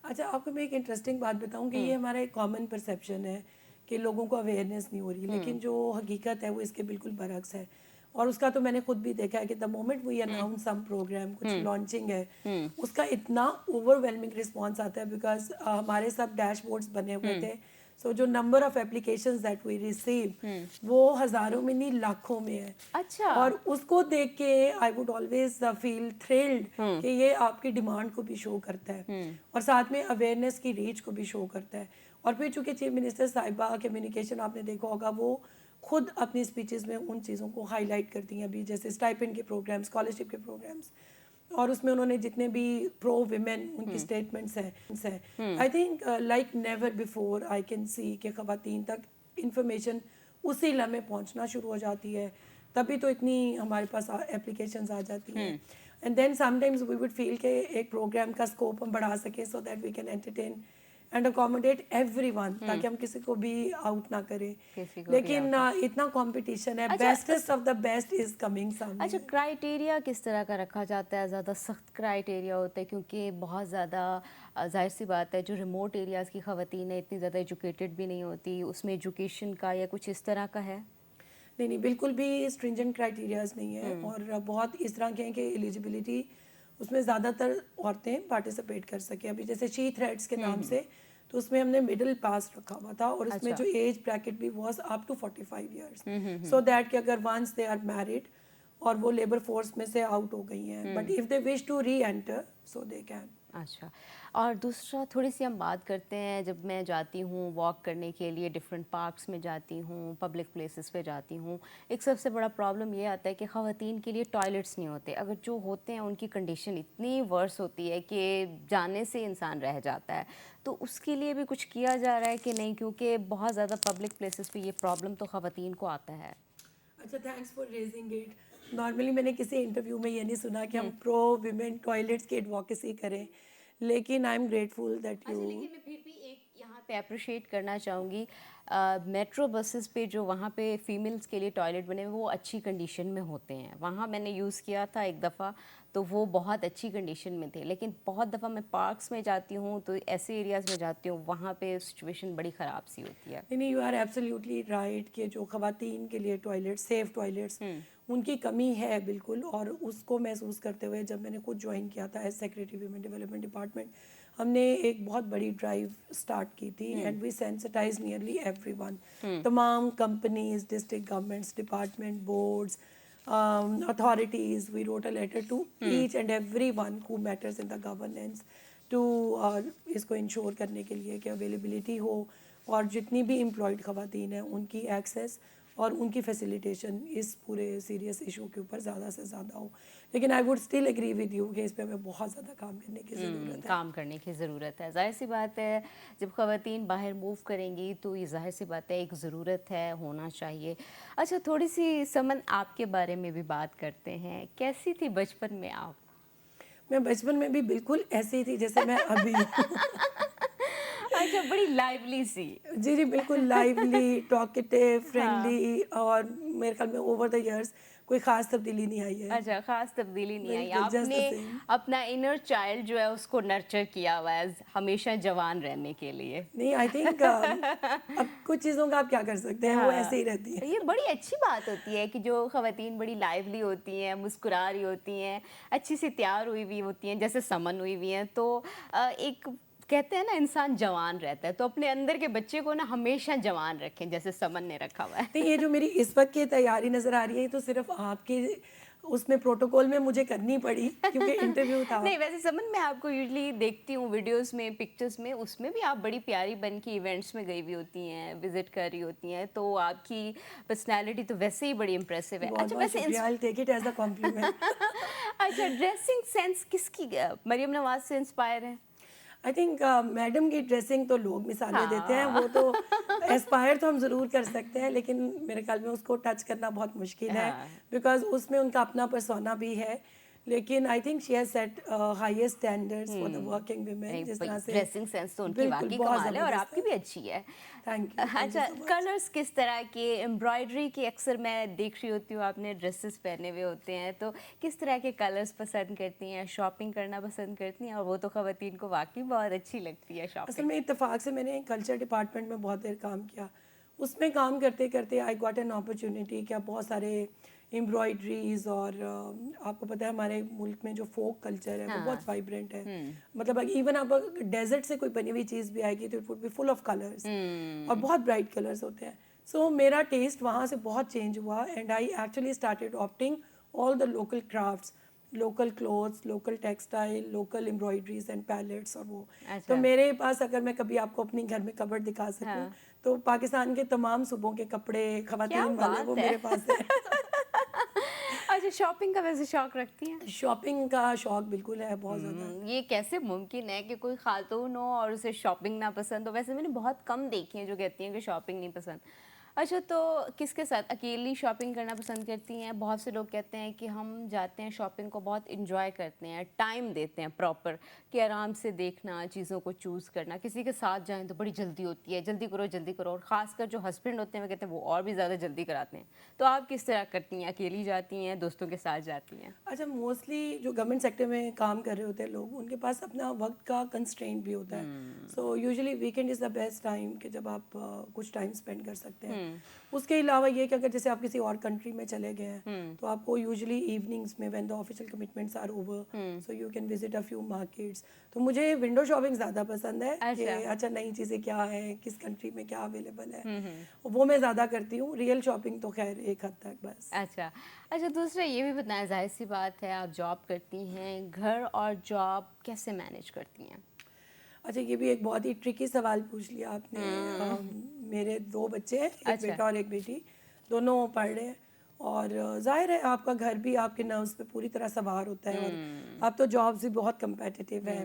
اچھا, آپ کو میں ایک انٹرسٹنگ بات بتاؤں کہ یہ ہمارا ایک کامن پرسیپشن ہے کہ لوگوں کو اویئرنیس نہیں ہو رہی, لیکن جو حقیقت ہے وہ اس کے بالکل برعکس ہے. اور اس کا تو میں نے خود بھی دیکھا ہے کہ the moment we announce some programme, کچھ لانچنگ ہے, اس کا اتنا اوور ویلمنگ رسپانس آتا ہے بیکاز ہمارے سب ڈیش بورڈس بنے ہوئے تھے. سو جو number of applications that we receive وہ ہزاروں میں نہیں لاکھوں میں ہے. اچھا. اور اس کو دیکھ کے I would always feel thrilled کہ یہ آپ کی ڈیمانڈ کو بھی شو کرتا ہے اور ساتھ میں اویئرنیس کی ریچ کو بھی شو کرتا ہے. اور پھر چونکہ چیف منسٹر صاحبہ کمیونیکیشن آپ نے دیکھا ہوگا, وہ خود اپنی اسپیچز میں ان چیزوں کو ہائی لائٹ کرتی ہیں. ابھی جیسے اسٹائپنڈ کے پروگرامس, اسکالرشپ کے پروگرامس, اور اس میں انہوں نے جتنے بھی پرو ویمن ان کی اسٹیٹمنٹس ہیں, I think like never before I can see کہ خواتین تک انفارمیشن اسی لمحے پہنچنا شروع ہو جاتی ہے. تبھی تو اتنی ہمارے پاس اپلیکیشنز آ جاتی ہیں. And then some times we would feel کہ ایک پروگرام کا اسکوپ ہم بڑھا سکیں so that we can entertain and accommodate everyone, تاکہ ہم کسی کو بھی آؤٹ نہ کریں. لیکن اتنا کمپٹیشن ہے, bestest of the best is coming some. اچھا, کرائیٹیریا کس طرح کا رکھا جاتا ہے؟ زیادہ سخت کرائیٹیریا ہوتا ہے کیونکہ بہت زیادہ ظاہر سی بات ہے جو ریموٹ ایریاز کی خواتین ہیں اتنی زیادہ ایجوکیٹڈ بھی نہیں ہوتی, اس میں ایجوکیشن کا یا کچھ اس طرح کا ہے؟ نہیں, بالکل بھی اسٹرینجنٹ کرائیٹیریاز نہیں ہے, اور بہت اس طرح کے ہیں کہ ایلیجبلٹی اس میں زیادہ تر عورتیں پارٹیسپیٹ کر سکیں. ابھی جیسے شی تھریڈس کے نام سے, تو اس میں ہم نے مڈل پاس رکھا ہوا تھا, اور اس میں جو ایج بریکٹ بھی was up to 45 years, so that کہ اگر ونس دے آر میرڈ اور وہ لیبر فورس میں سے آؤٹ ہو گئی ہیں, but if they wish to reenter so they can. اچھا, اور دوسرا تھوڑی سی ہم بات کرتے ہیں, جب میں جاتی ہوں واک کرنے کے لیے ڈفرینٹ پارکس میں جاتی ہوں, پبلک پلیسز پہ جاتی ہوں, ایک سب سے بڑا پرابلم یہ آتا ہے کہ خواتین کے لیے ٹوائلٹس نہیں ہوتے. اگر جو ہوتے ہیں ان کی کنڈیشن اتنی ورس ہوتی ہے کہ جانے سے انسان رہ جاتا ہے. تو اس کے لیے بھی کچھ کیا جا رہا ہے کہ نہیں, کیونکہ بہت زیادہ پبلک پلیسز پہ یہ پرابلم تو خواتین کو آتا ہے. اچھا, thanks for raising it. Normally میں نے کسی انٹرویو میں یہ نہیں سنا کہ ہم پرو ویمن ٹوائلٹس کی ایڈوکیسی کریں, لیکن I am grateful that you. لیکن میں پھر بھی ایک یہاں پہ اپریشیٹ کرنا چاہوں گی, میٹرو بسز پہ جو وہاں پہ فیمیلز کے لیے ٹوائلٹ بنے ہوئے وہ اچھی کنڈیشن میں ہوتے ہیں. وہاں میں نے یوز کیا تھا ایک دفعہ, تو وہ بہت اچھی کنڈیشن میں تھے. لیکن بہت دفعہ میں پارکس میں جاتی ہوں تو ایسے ایریاز میں جاتی ہوں وہاں پہ سچویشن بڑی خراب سی ہوتی ہے. نہیں, یو آر ایبسلیوٹلی رائٹ کہ جو خواتین کے لیے ٹوائلٹ, سیف ٹوائلٹس, ان کی کمی ہے بالکل. اور اس کو محسوس کرتے ہوئے جب میں نے خود جوائن کیا تھا as secretary women development department, ہم نے ایک بہت بڑی ڈرائیو اسٹارٹ کی تھی, and we sensitise nearly everyone. تمام companies, district governments, department, boards, authorities, we wrote a letter to each and every one who matters in the governance to اس کو انشور کرنے کے لیے کہ اویلیبلٹی ہو, اور جتنی بھی امپلائڈ خواتین ہیں ان کی ایکسیس اور ان کی فیسیلیٹیشن اس پورے سیریس ایشو کے اوپر زیادہ سے زیادہ ہو. لیکن I would still agree with you کہ اس پہ ہمیں بہت زیادہ کام کرنے کی ضرورت ہے. کام کرنے کی ضرورت ہے. ظاہر سی بات ہے جب خواتین باہر موو کریں گی تو یہ ظاہر سی بات ہے ایک ضرورت ہے, ہونا چاہیے. اچھا تھوڑی سی سمن آپ کے بارے میں بھی بات کرتے ہیں. کیسی تھی بچپن میں آپ؟ میں بچپن میں بھی بالکل ایسی تھی جیسے میں ابھی ہوں. اچھا بڑی لائیولی سی. جی جی بالکل لائیولی, ٹاکٹیو, فرینڈلی, اور میرے خیال میں اوور دا ایئرس کوئی خاص تبدیلی نہیں آئی ہے. اچھا خاص تبدیلی نہیں آئی. بالکل آپ جسٹ دا نے سیم. اپنا انر چائلڈ جو ہے اس کو نرچر کیا ہوا ہے ہمیشہ جوان رہنے کے لیے. نہیں آئی تھنک اب کچھ چیزوں کا آپ کیا کر سکتے ہیں, وہ ایسے ہی رہتی ہیں. یہ بڑی اچھی بات ہوتی ہے کہ جو خواتین بڑی لائیولی ہوتی ہیں, مسکرا رہی ہوتی ہیں, اچھی سی تیار ہوئی ہوئی ہوتی ہیں جیسے سمن ہوئی ہوئی ہیں, تو ایک کہتے ہیں نا انسان جوان رہتا ہے. تو اپنے اندر کے بچے کو نا ہمیشہ جوان رکھیں جیسے سمن نے رکھا ہوا ہے. نہیں یہ جو میری اس وقت کی تیاری نظر آ رہی ہے تو صرف آپ کے اس میں پروٹوکول میں مجھے کرنی پڑی کیونکہ انٹرویو تھا. نہیں ویسے سمن میں آپ کو یوزلی دیکھتی ہوں ویڈیوز میں, پکچرز میں, اس میں بھی آپ بڑی پیاری بن کے ایونٹس میں گئی ہوئی ہوتی ہیں, وزٹ کر رہی ہوتی ہیں, تو آپ کی پرسنالٹی تو ویسے ہی بڑی امپریسو ہے. بہت اچھا بہت ویسے شکریہ, I'll take it as a compliment. اچھا ڈریسنگ سینس کس کی مریم نواز سے انسپائر ہے؟ آئی تھنک میڈم کی ڈریسنگ تو لوگ مثالیں دیتے ہیں, وہ تو اسپائر تو ہم ضرور کر سکتے ہیں, لیکن میرے خیال میں اس کو ٹچ کرنا بہت مشکل ہے بیکاز اس میں ان کا اپنا پرسونا بھی ہے. لیکن I think she has set highest standards for the working women. جس طرح سے ڈریسنگ سینس تو ان کی بالکل واقعی بہت کمال ہے اور آپ زبردست کی بھی اچھی ہے. Thank you. اچھا کلرس کس طرح کے, امبرائڈری کی اکثر میں دیکھ رہی ہوتی ہوں آپ نے ڈریسز پہنے ہوئے ہوتے ہیں, تو کس طرح کے کلرس پسند کرتی ہیں, شاپنگ کرنا پسند کرتی ہیں؟ اور وہ تو خواتین کو واقعی بہت اچھی لگتی ہے شاپنگ. اصل میں اتفاق سے میں نے کلچر ڈپارٹمنٹ میں بہت دیر کام کیا. اس میں کام کرتے کرتے آئی گاٹ این اپرچونیٹی کہ بہت سارے امبرائڈریز, اور آپ کو پتہ ہے ہمارے ملک میں جو فوک کلچر ہے وہ بہت وائبرنٹ ہے. مطلب ایون آپ ڈیزرٹ سے کوئی بنی ہوئی چیز بھی آئے گی تو it would be full of colours, اور بہت برائٹ کلرس ہوتے ہیں. سو میرا ٹیسٹ وہاں سے بہت چینج ہوا, and I actually started opting all the local crafts, local clothes, local textile, local embroideries and palettes. اور وہ تو میرے پاس, اگر میں کبھی آپ کو اپنی گھر میں کبرڈ دکھا سکوں تو پاکستان کے تمام صوبوں کے کپڑے خواتین والے وہ میرے پاس ہیں. اچھا شاپنگ کا ویسے شوق رکھتی ہیں؟ شاپنگ کا شوق بالکل ہے, بہت زیادہ. یہ کیسے ممکن ہے کہ کوئی خاتون ہو اور اسے شاپنگ نہ پسند ہو؟ ویسے میں نے بہت کم دیکھی ہیں جو کہتی ہیں کہ شاپنگ نہیں پسند. اچھا تو کس کے ساتھ اکیلی شاپنگ کرنا پسند کرتی ہیں؟ بہت سے لوگ کہتے ہیں کہ ہم جاتے ہیں شاپنگ کو بہت انجوائے کرتے ہیں, ٹائم دیتے ہیں پراپر, کہ آرام سے دیکھنا, چیزوں کو چوز کرنا. کسی کے ساتھ جائیں تو بڑی جلدی ہوتی ہے, جلدی کرو جلدی کرو, اور خاص کر جو ہسبینڈ ہوتے ہیں وہ کہتے ہیں وہ اور بھی زیادہ جلدی کراتے ہیں. تو آپ کس طرح کرتی ہیں, اکیلی جاتی ہیں, دوستوں کے ساتھ جاتی ہیں؟ اچھا موسٹلی جو گورنمنٹ سیکٹر میں کام کر رہے ہوتے ہیں لوگ, ان کے پاس اپنا وقت کا کنسٹرینٹ بھی ہوتا ہے. So usually weekend is the best time کہ جب آپ کچھ ٹائم اسپینڈ کر سکتے ہیں. اس کے علاوہ یہ کہ اگر جیسے آپ کسی اور کنٹری میں چلے گئے ہیں تو آپ کو یوزلی ایوننگس میں when the official commitments are over so you can visit a few markets. تو مجھے ونڈو شاپنگ زیادہ پسند ہے کہ اچھا نئی چیزیں کیا ہیں, کس کنٹری میں کیا اویلیبل ہے, وہ میں زیادہ کرتی ہوں. ریئل شاپنگ تو خیر ایک حد تک بس. اچھا دوسرا یہ بھی بتائیں, ظاہر سی بات ہے آپ جاب کرتی ہیں, گھر اور جاب کیسے مینیج کرتی ہیں؟ اچھا یہ بھی ایک بہت ہی ٹرکی سوال پوچھ لیا آپ نے. میرے 2 بچے ہیں, ایک بیٹا اور ایک بیٹی, دونوں پڑھ رہے ہیں. اور ظاہر ہے آپ کا گھر بھی آپ کے نروس پہ پوری طرح سوار ہوتا ہے, اور آپ تو جابس بھی بہت کمپیٹیٹیو ہے.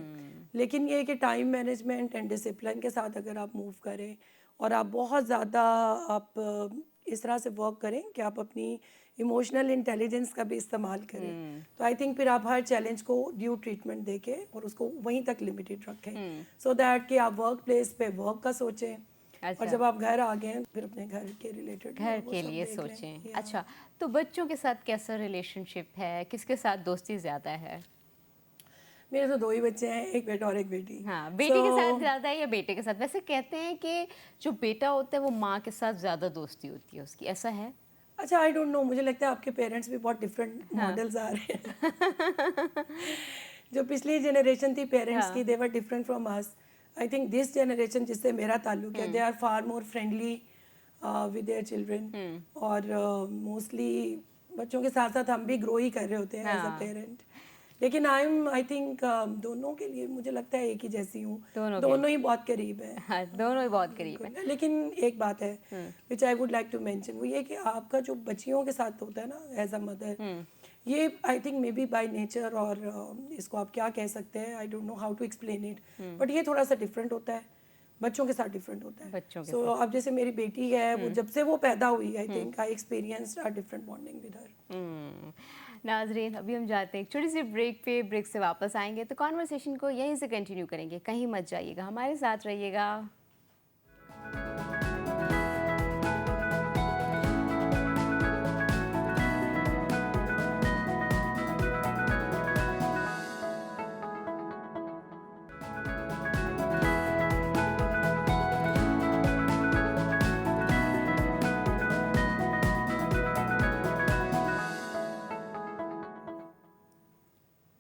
لیکن یہ کہ ٹائم مینجمنٹ اینڈ ڈسپلن کے ساتھ اگر آپ موو کریں اور آپ بہت زیادہ آپ اس طرح سے ورک کریں کہ آپ اپنی ایموشنل انٹیلیجنس کا بھی استعمال کریں, تو آئی تھنک پھر آپ ہر چیلنج کو ڈیو ٹریٹمنٹ دے کے اور اس کو وہیں تک لمیٹیڈ رکھیں, سو دیٹ کہ آپ ورک پلیس پہ ورک کا سوچیں, اور جب آپ گھر آ گئے پھر اپنے گھر کے ریلیٹڈ گھر کے لیے سوچیں. اچھا تو بچوں کے ساتھ کیسا ریلیشن شپ ہے, کس کے ساتھ دوستی زیادہ ہے؟ میرے تو 2 ہی بچے ہیں, ایک بیٹا اور ایک بیٹی. ہاں بیٹی کے ساتھ زیادہ ہے یا بیٹے کے ساتھ؟ ویسے کہتے ہیں کہ جو بیٹا ہوتا ہے وہ ماں کے ساتھ زیادہ دوستی ہوتی ہے اس کی, ایسا ہے؟ اچھا آئی ڈونٹ نو, مجھے لگتا ہے آپ کے پیرنٹس بھی بہت ڈفرینٹ ماڈلز آ رہے ہیں. جو پچھلی جنریشن تھی پیرنٹس کی, they were different from us. I think this generation جس سے میرا تعلق ہے, they are far more friendly with their children, اور موسٹلی بچوں کے ساتھ ساتھ ہم بھی گرو ہی کر رہے ہوتے ہیں ایز اے پیرنٹ. لیکن آئی تھنک دونوں کے لیے مجھے لگتا ہے ایک ہی جیسی ہوں, دونوں ہی بہت قریب ہیں. ہاں دونوں ہی بہت قریب ہیں. لیکن ایک بات ہے which I would like to mention, وہ یہ کہ آپ کا جو بچیوں کے ساتھ ہوتا ہے نا ایز اے مدر, یہ I think maybe by nature, اور اس کو آپ کیا کہہ سکتے ہیں, I don't know how to explain it, but یہ تھوڑا سا ڈفرینٹ ہوتا ہے, بچوں کے ساتھ ڈفرینٹ ہوتا ہے. سو اب جیسے میری بیٹی ہے, وہ جب سے وہ پیدا ہوئی, I think I experienced a different bonding with her. ناظرین ابھی ہم جاتے ہیں ایک چھوٹی سی بریک پہ, بریک سے واپس آئیں گے تو کانورسیشن کو یہیں سے کنٹینیو کریں گے, کہیں مت جائیے گا, ہمارے ساتھ رہیے گا.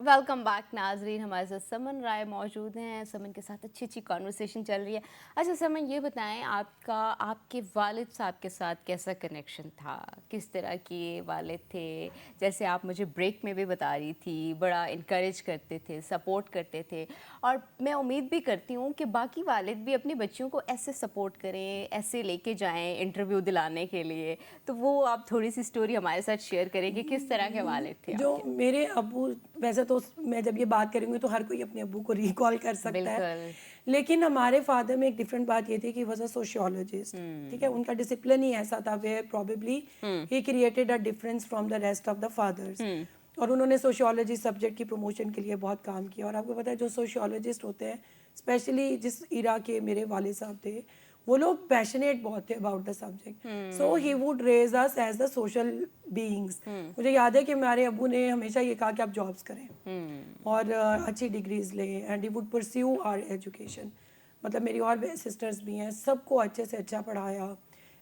ویلکم بیک ناظرین, ہمارے ساتھ سمن رائے موجود ہیں, سمن کے ساتھ اچھی اچھی کانورسیشن چل رہی ہے. اچھا سمن یہ بتائیں, آپ کے والد صاحب کے ساتھ کیسا کنیکشن تھا, کس طرح کے والد تھے؟ جیسے آپ مجھے بریک میں بھی بتا رہی تھی, بڑا انکریج کرتے تھے, سپورٹ کرتے تھے, اور میں امید بھی کرتی ہوں کہ باقی والد بھی اپنی بچیوں کو ایسے سپورٹ کریں, ایسے لے کے جائیں انٹرویو دلانے کے لیے. تو وہ آپ تھوڑی سی اسٹوری ہمارے ساتھ شیئر کریں کہ کس طرح کے والد تھے جو میرے ابو, ویسے تو میں جب یہ بات کروں گی تو ہر کوئی اپنے ابو کو ریکال کر سکتا ہے, لیکن ہمارے فادر میں ایک ڈفرینٹ بات یہ تھی کہ واز اے سوشیولوجسٹ. ٹھیک ہے, ان کا ڈسپلن ہی ایسا تھا where probably he created a difference from the rest of the fathers. اور انہوں نے سوشیولوجی سبجیکٹ کی پروموشن کے لیے بہت کام کیا. اور آپ کو پتہ ہے جو سوشیولوجسٹ ہوتے ہیں, اسپیشلی جس ایرا کے میرے والد صاحب تھے, وہ لوگ پیشنیٹ بہت تھے about the subject. So he would raise us as the social beings. مجھے یاد ہے کہ ہمارے ابو نے ہمیشہ یہ کہا کہ آپ جابس کریں اور اچھی ڈگریز لیں, and he would pursue our education. مطلب میری اور سسٹرز بھی ہیں, سب کو اچھے سے اچھا پڑھایا,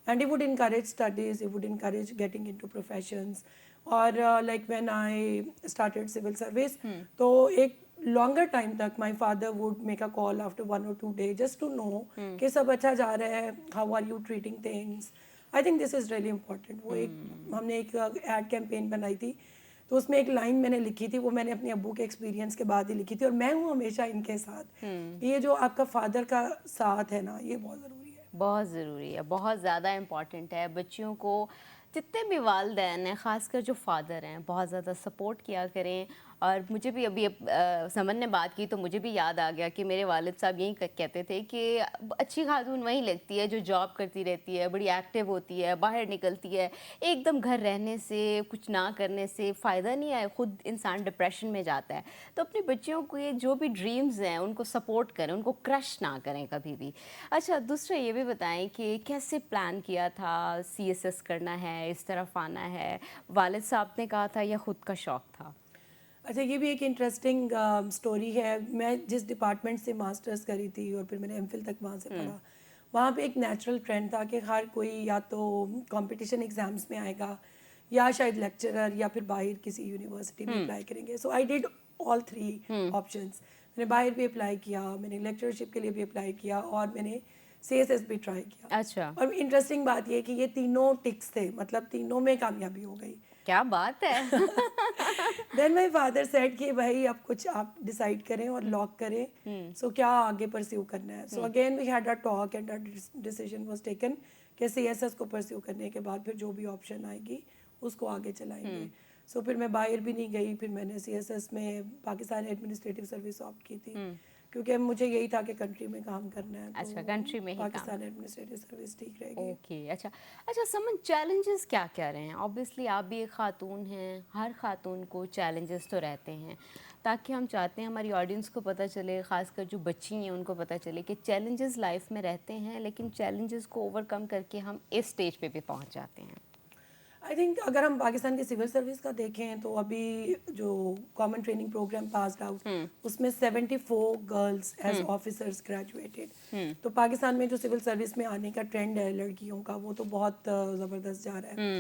and he would encourage studies, he would encourage getting into professions. اور like when I started civil service, تو ایک لانگر ٹائم تک my father would make a call after 1 or 2 days just to know کہ سب اچھا جا رہا ہے, how are you treating things. I think this is really important. وہ ایک ہم نے ایک ایڈ کیمپین بنائی تھی, تو اس میں ایک لائن میں نے لکھی تھی, وہ میں نے اپنے ابو کے ایکسپیرینس کے بعد ہی لکھی تھی, اور میں ہوں ہمیشہ ان کے ساتھ. یہ جو آپ کا فادر کا ساتھ ہے نا, یہ بہت ضروری ہے, بہت ضروری ہے, بہت زیادہ امپورٹنٹ ہے. بچیوں کو جتنے بھی والدین ہیں, خاص کر جو فادر ہیں, بہت زیادہ سپورٹ کیا کریں. اور مجھے بھی ابھی سمن نے بات کی تو مجھے بھی یاد آ گیا کہ میرے والد صاحب یہی کہتے تھے کہ اچھی خاتون وہیں لگتی ہے جو جاب کرتی رہتی ہے, بڑی ایکٹیو ہوتی ہے, باہر نکلتی ہے. ایک دم گھر رہنے سے, کچھ نہ کرنے سے فائدہ نہیں ہے, خود انسان ڈپریشن میں جاتا ہے. تو اپنی بچیوں کو یہ جو بھی ڈریمز ہیں ان کو سپورٹ کریں, ان کو کرش نہ کریں کبھی بھی. اچھا دوسرا یہ بھی بتائیں کہ کیسے پلان کیا تھا, CSS کرنا ہے, اس طرف آنا ہے, والد صاحب نے کہا تھا یا خود کا شوق تھا؟ اچھا یہ بھی ایک انٹرسٹنگ اسٹوری ہے. میں جس ڈپارٹمنٹ سے ماسٹرز کری تھی اور پھر میں نے MPhil تک وہاں سے پڑھا, وہاں پہ ایک نیچرل ٹرینڈ تھا کہ ہر کوئی یا تو کمپٹیشن ایگزامس میں آئے گا, یا شاید لیکچرر, یا پھر باہر کسی یونیورسٹی میں اپلائی کریں گے. سو آئی ڈیڈ آل 3 آپشنس. میں نے باہر بھی اپلائی کیا, میں نے لیکچرشپ کے لیے بھی اپلائی کیا, اور میں نے CSS بھی ٹرائی کیا. اچھا, اور انٹرسٹنگ بات یہ کہ یہ تینوں ٹکس تھے, مطلب تینوں میں کامیابی ہو گئی. کیا بات ہے. دین مائی فادر سیڈ کہ بھائی اب کچھ آپ ڈیسائڈ کریں اور لاک کریں, سو کیا آگے پرسیو کرنا ہے. So again we had a talk and decision was taken کہ CSS کو پرسیو کرنے کے بعد پھر جو بھی آپشن آئے گی اس کو آگے چلائیں گے. سو پھر میں باہر بھی نہیں گئی, پھر میں نے CSS میں پاکستان ایڈمنسٹریٹو سروس آپٹ کی تھی, کیونکہ مجھے یہی تھا کہ کنٹری میں کام کرنا ہے. اچھا, کنٹری میں ہی پاکستان ایڈمنسٹریٹو سروس ٹھیک رہے گی. اوکے. اچھا سمن, چیلنجز کیا کیا رہے ہیں؟ اوبیسلی آپ بھی ایک خاتون ہیں, ہر خاتون کو چیلنجز تو رہتے ہیں, تاکہ ہم چاہتے ہیں ہماری آڈینس کو پتہ چلے, خاص کر جو بچی ہیں ان کو پتہ چلے کہ چیلنجز لائف میں رہتے ہیں, لیکن چیلنجز کو اوور کم کر کے ہم اس اسٹیج پہ بھی پہنچ جاتے ہیں. آئی تھنک اگر ہم پاکستان کی سول سروس کا دیکھیں تو ابھی جو common training program passed out, اس میں 74 گرلس ایز آفیسرس گریجویٹڈ. تو پاکستان میں جو سول سروس میں آنے کا ٹرینڈ ہے لڑکیوں کا, وہ تو بہت زبردست جا رہا ہے.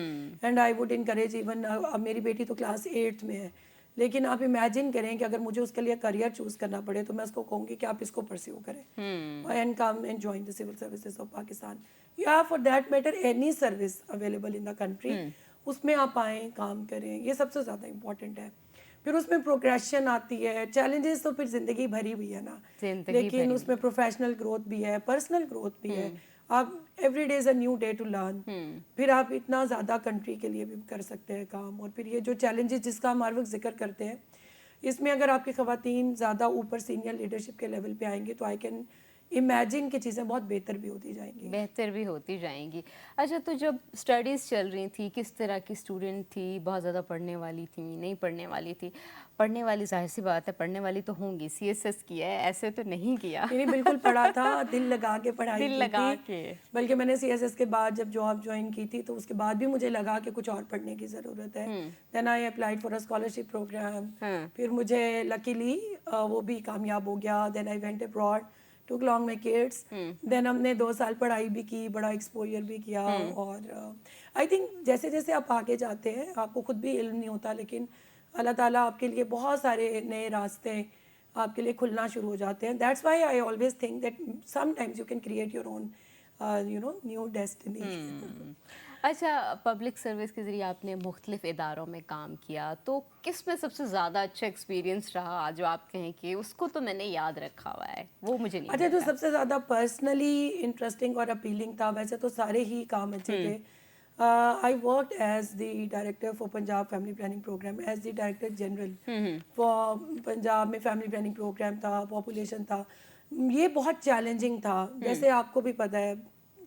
And I would encourage even, اب میری بیٹی تو کلاس 8 میں ہے, لیکن آپ امیجن کریں کہ اگر مجھے اس کے لیے کریئر چوز کرنا پڑے تو میں اس کو کہوں گی کہ آپ اس کو پرسیو کریں and come and join the civil services of Pakistan, یا for that matter any service available in the country, اس میں آپ آئیں, کام کریں. یہ سب سے زیادہ امپورٹنٹ ہے. پھر اس میں پروگریشن آتی ہے. چیلنجز تو پھر زندگی بھری ہوئی ہے نا, لیکن اس میں پروفیشنل گروتھ بھی ہے, پرسنل گروتھ بھی ہے. آپ every day is a new day to learn. پھر آپ اتنا زیادہ کنٹری کے لیے بھی کر سکتے ہیں کام. اور پھر یہ جو چیلنجز جس کا ہم ہر وقت ذکر کرتے ہیں, اس میں اگر آپ کی خواتین زیادہ اوپر سینئر لیڈرشپ کے لیول پہ آئیں گے تو آئی کین امیجن کہ چیزیں بہت بہتر بھی ہوتی جائیں گی. بہتر بھی ہوتی جائیں گی. اچھا, تو جب اسٹڈیز چل رہی تھی کس طرح کی اسٹوڈنٹ تھی؟ بہت زیادہ پڑھنے والی تھی, نہیں پڑھنے والی تھی؟ پڑھنے والی ظاہر سی بات ہے, پڑھنے والی تو ہوں گی, سی ایس ایس کیا ہے, ایسے تو نہیں کیا. نہیں بالکل پڑھا تھا, دل لگا کے پڑھائی دل کی لگا تھی. کے. بلکہ میں نے سی ایس ایس کے بعد جب جاب جوائن کی تھی تو اس کے بعد بھی مجھے لگا کہ کچھ اور پڑھنے کی ضرورت ہے. Then I applied for a scholarship program. پھر مجھے لکیلی وہ بھی کامیاب ہو گیا. Then I went abroad, took long my kids. Then ہم نے 2 سال پڑھائی بھی کی, بڑا ایکسپوجر بھی کیا. اور آئی تھنک جیسے جیسے آپ آگے جاتے ہیں آپ کو خود بھی علم نہیں ہوتا, لیکن اللہ تعالیٰ آپ کے لیے بہت سارے نئے راستے آپ کے لیے کھلنا شروع ہو جاتے ہیں. That's why I always think that some times you can create your own new destiny. اچھا, پبلک سروس کے ذریعے آپ نے مختلف اداروں میں کام کیا, تو کس میں سب سے زیادہ اچھا ایکسپیرینس رہا جو آپ کہیں کہ اس کو تو میں نے یاد رکھا ہوا ہے, وہ مجھے نہیں اچھا, جو بھولنا؟ سب سے زیادہ پرسنلی انٹرسٹنگ اور اپیلنگ تھا, ویسے تو سارے ہی کام اچھے تھے. I worked as the director for Punjab Family Planning Program, as the Director General for Punjab میں فیملی پلاننگ پروگرام تھا, پاپولیشن تھا. یہ بہت چیلنجنگ تھا. جیسے آپ کو بھی پتہ ہے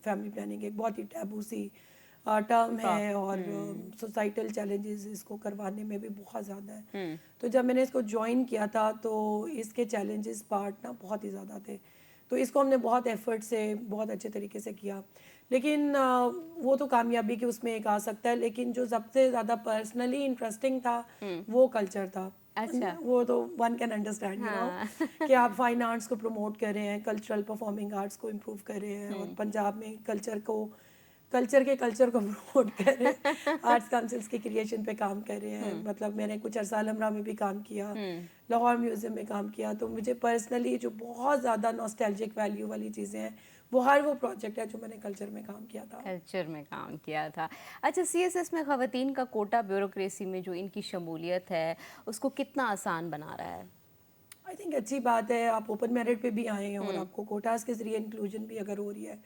فیملی پلاننگ ایک بہت ہی ٹیبو سی ٹرم ہے, اور سوسائٹل چیلنجز اس کو کروانے میں بھی بہت زیادہ ہے. تو جب میں نے اس کو جوائن کیا تھا تو اس کے چیلنجز پارٹ نا بہت ہی زیادہ تھے. تو اس کو ہم نے بہت ایفرٹ سے بہت اچھے طریقے سے کیا. لیکن وہ تو کامیابی کے اس میں ایک آ سکتا ہے, لیکن جو سب سے زیادہ پرسنلی انٹرسٹنگ تھا وہ کلچر تھا. وہ تو one can understand you know کہ آپ فائن آرٹس کو پروموٹ کر رہے ہیں, کلچرل پرفارمنگ آرٹس کو امپروو کر رہے ہیں, اور پنجاب میں کلچر کو پروموٹ کر رہے ہیں, آرٹس کاؤنسلس کی کریشن پہ کام کر رہے ہیں. مطلب میں نے کچھ عرصہ الحمرا میں بھی کام کیا, لاہور میوزیم میں کام کیا. تو مجھے پرسنلی جو بہت زیادہ نوسٹیلجک ویلیو والی چیزیں ہیں وہ پروجیکٹ ہے جو میں نے کلچر میں کام کیا تھا. کلچر میں کام کیا تھا. اچھا, سی ایس ایس میں خواتین کا کوٹا بیوروکریسی میں جو ان کی شمولیت ہے اس کو کتنا آسان بنا رہا ہے؟ آئی تھنک اچھی بات ہے, آپ اوپن میرٹ پہ بھی آئے ہیں اور آپ کو کوٹاز کے ذریعے انکلوژن بھی اگر ہو رہی ہے.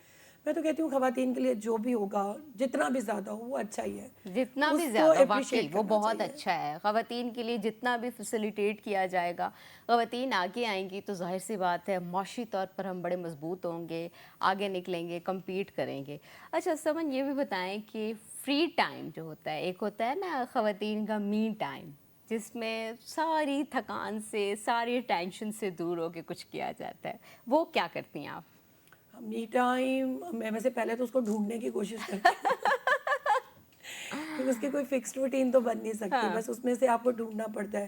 میں تو کہتی ہوں خواتین کے لیے جو بھی ہوگا جتنا بھی زیادہ ہو وہ اچھا ہی ہے, جتنا بھی زیادہ, واقعی وہ بہت اچھا ہے. خواتین کے لیے جتنا بھی فیسیلیٹیٹ کیا جائے گا, خواتین آگے آئیں گی تو ظاہر سی بات ہے معاشی طور پر ہم بڑے مضبوط ہوں گے, آگے نکلیں گے, کمپیٹ کریں گے. اچھا سمن, یہ بھی بتائیں کہ فری ٹائم جو ہوتا ہے, ایک ہوتا ہے نا خواتین کا می ٹائم, جس میں ساری تھکان سے ساری ٹینشن سے دور ہو کے کچھ کیا جاتا ہے, وہ کیا کرتی ہیں آپ؟ می ٹائم میں ویسے پہلے تو اس کو ڈھونڈنے کی کوشش کرتی ہوں کہ اس کی کوئی فکسڈ روٹین تو بن نہیں سکتی, بس اس میں سے آپ کو ڈھونڈنا پڑتا ہے.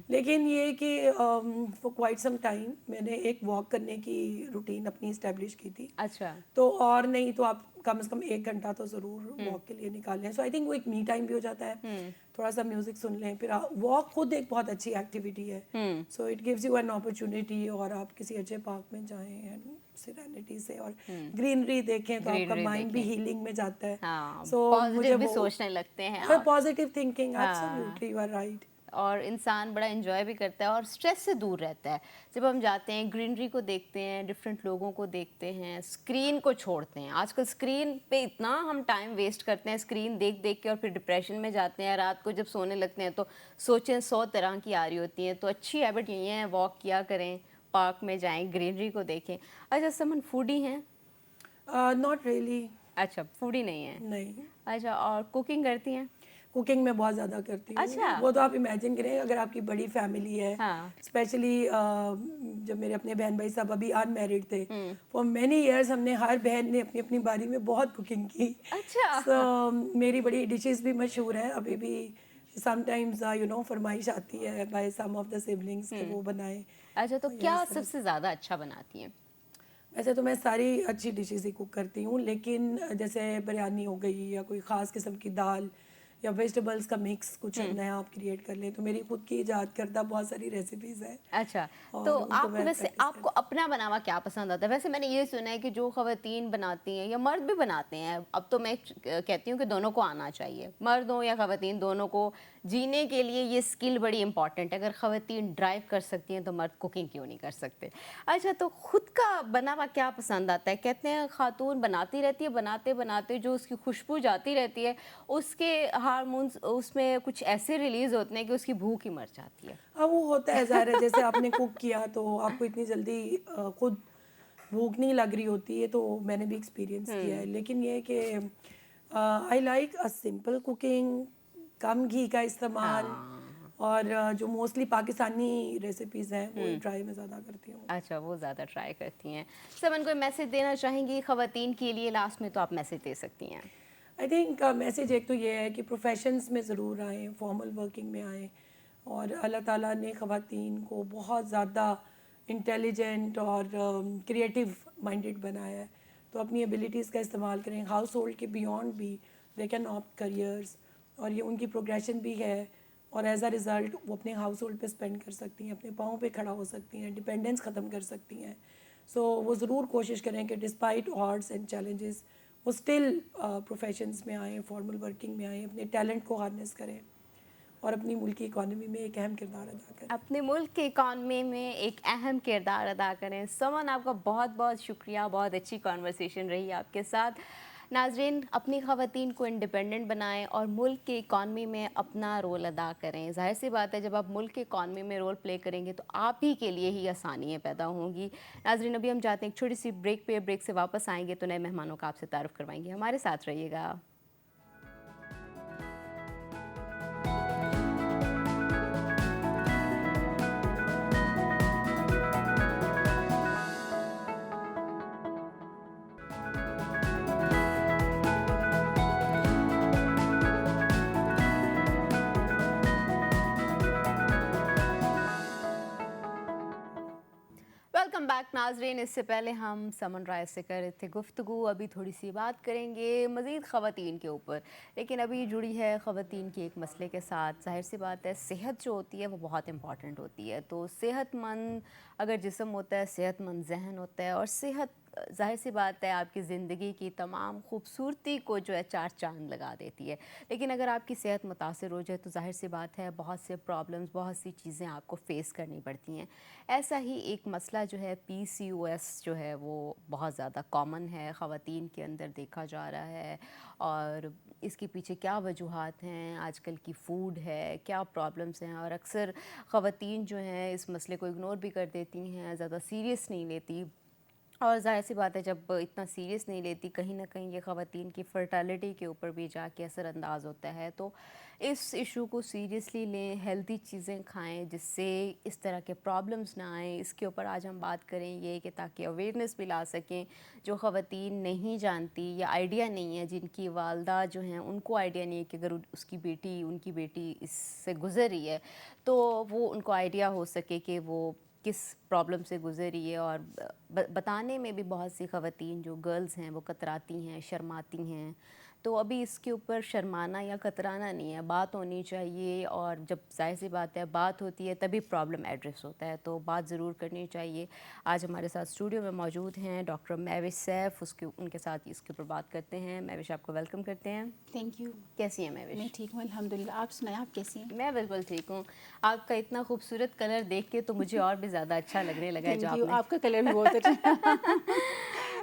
لیکن یہ کہ فور کوائٹ سم ٹائم میں نے ایک واک کرنے کی روٹین اپنی اسٹیبلش کی تھی. اچھا, تو اور نہیں تو آپ کم از کم 1 گھنٹہ تو ضرور واک کے لیے نکال لیں. سو آئی تھنک وہ ایک می ٹائم بھی ہو جاتا ہے, تھوڑا سا میوزک سن لیں. پھر واک خود ایک بہت اچھی ایکٹیویٹی ہے, so it gives you an opportunity. اور آپ کسی اچھے پارک میں جائیں اینڈ سیرینٹی سے اور گرینری دیکھیں تو آپ کا مائنڈ بھی ہیلنگ میں جاتا ہے. سو مجھے بھی وہ سوچنے لگتے ہیں اور آپ, positive thinking, absolutely you are right. اور انسان بڑا انجوائے بھی کرتا ہے اور اسٹریس سے دور رہتا ہے. جب ہم جاتے ہیں گرینری کو دیکھتے ہیں, ڈفرینٹ لوگوں کو دیکھتے ہیں, اسکرین کو چھوڑتے ہیں. آج کل اسکرین پہ اتنا ہم ٹائم ویسٹ کرتے ہیں, اسکرین دیکھ دیکھ کے, اور پھر ڈپریشن میں جاتے ہیں. رات کو جب سونے لگتے ہیں تو سوچیں 100 طرح کی آ رہی ہوتی ہیں. تو اچھی ہیبٹ یہی ہے, واک کیا کریں, پارک میں جائیں, گرینری کو دیکھیں. اچھا سمن, فوڈی ہیں؟ Not really. اچھا, فوڈی نہیں ہیں. نہیں. اچھا, اور کوکنگ کرتی ہیں؟ کوکنگ میں بہت زیادہ کرتی ہوں. اچھا, وہ تو آپ امیجن کریں اگر آپ کی بڑی فیملی ہے, اسپیشلی جب میرے اپنے بہن بھائی سب ابھی ان میرڈ تھے, فار مینی ایئرس ہم نے ہر بہن نے اپنی اپنی باری میں بہت کوکنگ کی. اچھا, سو میری بڑی ڈشز بھی مشہور ہیں ابھی بھی. سم ٹائمز یو نو فرمائش آتی ہے by some of the siblings کہ وہ بنائیں. اچھا, تو کیا سب سے زیادہ اچھا بناتی ہیں؟ ویسے تو میں ساری اچھی ڈشز ہی کوک کرتی ہوں, لیکن جیسے بریانی ہو گئی یا کوئی خاص قسم کی دال یا ویجیٹیبلس کا مکس کچھ نیا آپ کریٹ کر لیں. تو میری خود کی ایجاد کردہ بہت ساری ریسیپیز ہیں. اچھا, تو آپ ویسے آپ کو اپنا بنا ہوا کیا پسند آتا ہے؟ ویسے میں نے یہ سنا ہے کہ جو خواتین بناتی ہیں یا مرد بھی بناتے ہیں, اب تو میں کہتی ہوں کہ دونوں کو آنا چاہیے, مرد ہوں یا خواتین, دونوں کو جینے کے لیے یہ اسکل بڑی امپورٹنٹ ہے. اگر خواتین ڈرائیو کر سکتی ہیں تو مرد کوکنگ کیوں نہیں کر سکتے؟ اچھا, تو خود کا بنا ہوا کیا پسند آتا ہے؟ کہتے ہیں خاتون بناتی رہتی ہے, بناتے بناتے جو اس کی خوشبو جاتی رہتی ہے, اس کے ہارمونز اس میں کچھ ایسے ریلیز ہوتے ہیں کہ اس کی بھوک ہی مر جاتی ہے. ہاں وہ ہوتا ہے, ظاہر ہے جیسے آپ نے کوک کیا تو آپ کو اتنی جلدی خود بھوک نہیں لگ رہی ہوتی ہے, تو میں نے بھی ایکسپیرینس کیا ہے. لیکن یہ کہ I like a simple cooking, کم گھی کا استعمال, اور جو موسٹلی پاکستانی ریسیپیز ہیں وہ ٹرائی میں زیادہ کرتی ہوں. اچھا, وہ زیادہ ٹرائی کرتی ہیں. سمن کوئی میسج دینا چاہیں گی خواتین کے لیے لاسٹ میں؟ تو آپ میسج دے سکتی ہیں. آئی تھنک میسیج ایک تو یہ ہے کہ پروفیشنز میں ضرور آئیں, فارمل ورکنگ میں آئیں, اور اللہ تعالیٰ نے خواتین کو بہت زیادہ انٹیلیجنٹ اور کریٹیو مائنڈیڈ بنایا ہے, تو اپنی ایبیلیٹیز کا استعمال کریں. ہاؤس ہولڈ کے بیونڈ بھی دے کین آپٹ کریئرس, اور یہ ان کی پروگریشن بھی ہے, اور ایز اے رزلٹ وہ اپنے ہاؤس ہولڈ پہ اسپینڈ کر سکتی ہیں, اپنے پاؤں پہ کھڑا ہو سکتی ہیں, ڈپینڈنس ختم کر سکتی ہیں. سو وہ ضرور کوشش کریں کہ ڈسپائٹ آڈس اینڈ چیلنجز وہ اسٹل پروفیشنز میں آئیں, فارمل ورکنگ میں آئیں, اپنے ٹیلنٹ کو ہارنس کریں, اور اپنی ملکی اکانومی میں ایک اہم کردار ادا کریں. اپنے ملک کے اکانومی میں ایک اہم کردار ادا کریں. سمن, آپ کا بہت بہت شکریہ, بہت اچھی کانورسیشن رہی آپ کے ساتھ. ناظرین, اپنی خواتین کو انڈیپینڈنٹ بنائیں اور ملک کی اکانومی میں اپنا رول ادا کریں. ظاہر سی بات ہے, جب آپ ملک کی اکانومی میں رول پلے کریں گے تو آپ ہی کے لیے ہی آسانیاں پیدا ہوں گی. ناظرین, ابھی ہم جاتے ہیں ایک چھوٹی سی بریک پہ, بریک سے واپس آئیں گے تو نئے مہمانوں کا آپ سے تعارف کروائیں گے. ہمارے ساتھ رہیے گا. ویلکم بیک ناظرین. اس سے پہلے ہم سمن رائے سے کر رہے تھے گفتگو, ابھی تھوڑی سی بات کریں گے مزید خواتین کے اوپر, لیکن ابھی جڑی ہے خواتین کے ایک مسئلے کے ساتھ. ظاہر سی بات ہے, صحت جو ہوتی ہے وہ بہت امپورٹنٹ ہوتی ہے. تو صحت مند اگر جسم ہوتا ہے, صحت مند ذہن ہوتا ہے, اور صحت ظاہر سی بات ہے آپ کی زندگی کی تمام خوبصورتی کو جو ہے چار چاند لگا دیتی ہے. لیکن اگر آپ کی صحت متاثر ہو جائے تو ظاہر سی بات ہے بہت سے پرابلمز, بہت سی چیزیں آپ کو فیس کرنی پڑتی ہیں. ایسا ہی ایک مسئلہ جو ہے PCOS جو ہے وہ بہت زیادہ کامن ہے, خواتین کے اندر دیکھا جا رہا ہے. اور اس کے پیچھے کیا وجوہات ہیں, آج کل کی فوڈ ہے, کیا پرابلمس ہیں, اور اکثر خواتین جو ہیں اس مسئلے کو اگنور بھی کر دیتی ہیں, زیادہ سیریس نہیں لیتی. اور ظاہر سی بات ہے جب اتنا سیریس نہیں لیتی, کہیں نہ کہیں یہ خواتین کی فرٹیلٹی کے اوپر بھی جا کے اثر انداز ہوتا ہے. تو اس ایشو کو سیریسلی لیں, ہیلدی چیزیں کھائیں جس سے اس طرح کے پرابلمس نہ آئیں. اس کے اوپر آج ہم بات کریں یہ کہ تاکہ اویئرنیس بھی لا سکیں. جو خواتین نہیں جانتی یا آئیڈیا نہیں ہے, جن کی والدہ جو ہیں ان کو آئیڈیا نہیں ہے کہ اگر اس کی بیٹی, ان کی بیٹی اس سے گزر رہی ہے تو وہ ان کو آئیڈیا ہو سکے کہ وہ کس پرابلم سے گزر رہی ہے. اور بتانے میں بھی بہت سی خواتین جو گرلز ہیں وہ کتراتی ہیں, شرماتی ہیں. تو ابھی اس کے اوپر شرمانا یا کترانا نہیں ہے, بات ہونی چاہیے. اور جب ظاہر سی بات ہے بات ہوتی ہے تبھی پرابلم ایڈریس ہوتا ہے, تو بات ضرور کرنی چاہیے. آج ہمارے ساتھ اسٹوڈیو میں موجود ہیں ڈاکٹر مہوش سیف, ان کے ساتھ اس کے اوپر بات کرتے ہیں. مہوش, آپ کو ویلکم کرتے ہیں. Thank you. کیسی ہیں مہوش؟ میں ٹھیک ہوں الحمدللہ, آپ سنائیں آپ کیسی ہیں؟ میں بالکل ٹھیک ہوں. آپ کا اتنا خوبصورت کلر دیکھ کے تو مجھے اور بھی زیادہ اچھا لگنے لگا ہے جو تھینک آپ یو, نے. آپ کا کلر بھی بہت اچھا.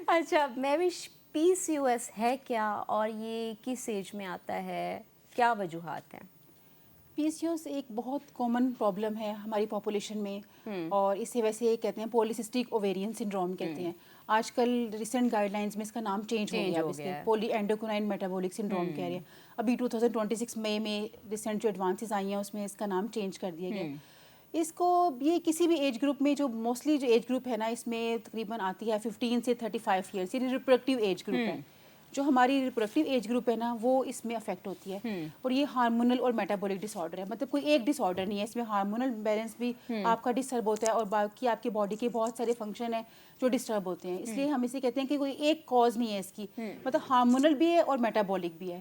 اچھا مہوش, PCOS ہے کیا, اور یہ کس ایج میں آتا ہے, کیا وجوہات ہیں؟ PCOS ایک بہت کامن پرابلم ہے ہماری پاپولیشن میں, اور اسے ویسے کہتے ہیں پولیسسٹک اوویرین سنڈروم کہتے ہیں. آج کل ریسنٹ گائیڈ لائنس میں اس کا نام چینج ہو گیا, اب اس کے پولی اینڈوکرائن میٹابولک سنڈروم کہہ رہے ہیں. ابھی 2026 مئی میں ریسنٹ جو ایڈوانسز آئی ہیں اس میں اس کا نام چینج کر دیا گیا. اس کو یہ کسی بھی ایج گروپ میں, جو موسٹلی جو ایج گروپ ہے نا اس میں تقریباً آتی ہے 15 سے 35 ایئرس, یہ ریپروڈکٹیو ایج گروپ ہے. جو ہماری ریپروڈکٹیو ایج گروپ ہے نا وہ اس میں افیکٹ ہوتی ہے. اور یہ ہارمونل اور میٹابولک ڈس آرڈر ہے, مطلب کوئی ایک ڈس آرڈر نہیں ہے, اس میں ہارمونل بیلنس بھی آپ کا ڈسٹرب ہوتا ہے, اور باقی آپ کی باڈی کے بہت سارے فنکشن ہیں جو ڈسٹرب ہوتے ہیں. اس لیے ہم اسے کہتے ہیں کہ کوئی ایک کاز نہیں ہے اس کی, مطلب ہارمونل بھی ہے اور میٹابولک بھی ہے.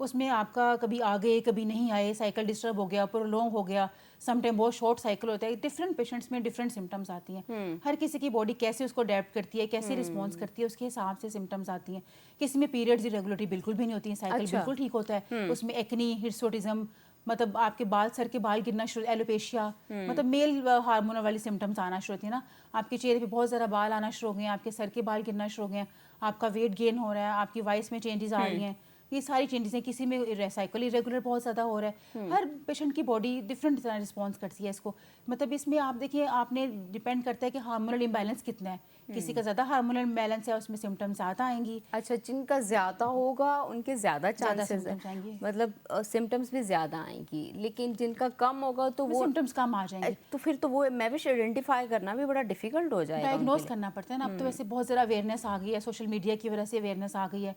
اس میں آپ کا کبھی آ گئے کبھی نہیں آئے, سائیکل ڈسٹرب ہو گیا, پرولونگ ہو گیا, سم ٹائم بہت شارٹ سائیکل ہوتا ہے. ڈفرینٹ پیشنٹس میں ڈفرینٹ سمٹمس آتی ہیں. ہر کسی کی باڈی کیسے اس کو اڈیپٹ کرتی ہے, کیسے رسپانس کرتی ہے, اس کے حساب سے سمٹمس آتی ہیں. کسی میں پیریڈز ریگولرٹی بالکل بھی نہیں ہوتی ہیں, سائیکل بالکل ٹھیک ہوتا ہے, اس میں ایکنی, ہرسوٹزم, مطلب آپ کے بال, سر کے بال گرنا شروع, ایلوپیشیا, مطلب میل ہارمونل والی سمٹمس آنا شروع ہوتی ہیں نا. آپ کے چہرے پہ بہت زیادہ بال آنا شروع ہو گئے ہیں, آپ کے سر کے بال گرنا شروع ہو گئے ہیں, آپ کا ویٹ گین ہو رہا ہے, آپ کی وائس میں چینجز آ رہی ہیں, یہ ساری چینجز ہیں. کسی میں سائیکل ریگولر بہت زیادہ ہو رہا ہے. ہر پیشنٹ کی باڈی ڈفرینٹ طرح رسپانس کرتی ہے اس کو. مطلب اس میں آپ دیکھیے, آپ نے ڈپینڈ کرتا ہے کہ ہارمونل امبیلنس کتنا ہے. کسی کا زیادہ ہارمونل امبیلنس ہے, اس میں سمٹمس زیادہ آئیں گی. اچھا, جن کا زیادہ ہوگا ان کے زیادہ چانسز symptoms آئیں گے, مطلب سمٹمس بھی زیادہ آئیں گی, لیکن جن کا کم ہوگا تو وہ سمٹمس کم آ جائیں گے. تو پھر تو وہ میوش آئیڈینٹیفائی کرنا بھی بڑا ڈیفیکلٹ ہو جائے گا, ڈائگنوز کرنا پڑتا ہے نا. اب تو ویسے بہت زیادہ اویئرنیس آ گئی ہے, سوشل میڈیا کی وجہ سے اویئرنیس آ گئی ہے.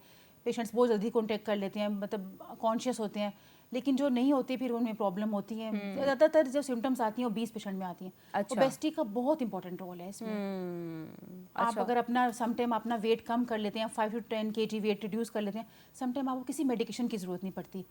پیشنٹس بہت جلدی کانٹیکٹ کر لیتے ہیں, مطلب کانشیس ہوتے ہیں. لیکن جو نہیں ہوتے پھر ان میں پرابلم ہوتی ہیں. زیادہ تر جو سمٹمس آتی ہیں وہ 20 پیشنٹ میں آتی ہیں. اوبیسٹی کا بہت امپورٹنٹ رول ہے اس میں. آپ اگر اپنا سم ٹائم اپنا ویٹ کم کر لیتے ہیں, 5 to 10 kg ویٹ ریڈیوس کر لیتے ہیں, سم ٹائم آپ کو کسی میڈیکیشن کی ضرورت نہیں پڑتی.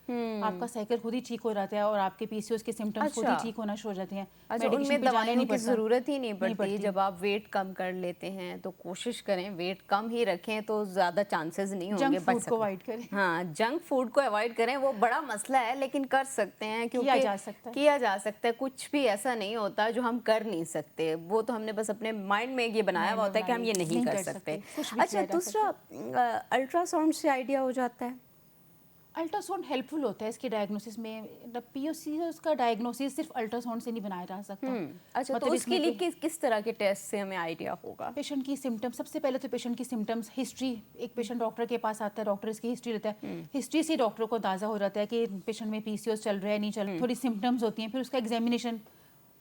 آپ کا سائیکل خود ہی ٹھیک ہو جاتا ہے اور آپ کے PCOS کے سمٹمس خود ہی ٹھیک ہونا شروع ہو جاتے ہیں. ان میں دوائیوں کی ضرورت ہی نہیں پڑتی. جب آپ ویٹ کم کر لیتے ہیں تو کوشش کریں ویٹ کم ہی رکھیں, تو زیادہ چانسز نہیں ہوں گے. جنک فوڈ کو اوائڈ کریں. ہاں, جنک فوڈ کو اوائڈ کریں. وہ بڑا مسئلہ ہے لیکن کر سکتے ہیں, کیونکہ کیا جا سکتا ہے. کچھ بھی ایسا نہیں ہوتا جو ہم کر نہیں سکتے. وہ تو ہم نے بس اپنے مائنڈ میں یہ بنایا ہوا ہوتا ہے کہ ہم یہ نہیں کر سکتے. اچھا, دوسرا الٹرا ساؤنڈ سے آئیڈیا ہو جاتا ہے. الٹرا ساؤنڈ ہیلپ فل ہوتا ہے اس کے ڈائگنوسس میں. PCOS کا ڈائگنوسس صرف الٹرا ساؤنڈ سے نہیں بنایا جا سکتا. اچھا, تو اس کے لیے کس طرح کے ٹیسٹ سے ہمیں آئیڈیا ہوگا؟ پیشنٹ کی سمٹمس, سب سے پہلے تو پیشنٹ کی سمٹمس, ہسٹری. ایک پیشنٹ ڈاکٹر کے پاس آتا ہے, ڈاکٹر اس کی ہسٹری لیتا ہے. ہسٹری سے ڈاکٹر کو اندازہ ہو جاتا ہے کہ پیشنٹ میں PCOS چل رہا ہے نہیں چل رہا. تھوڑی سمٹمس ہوتی ہیں, پھر اس کا ایگزامینیشن,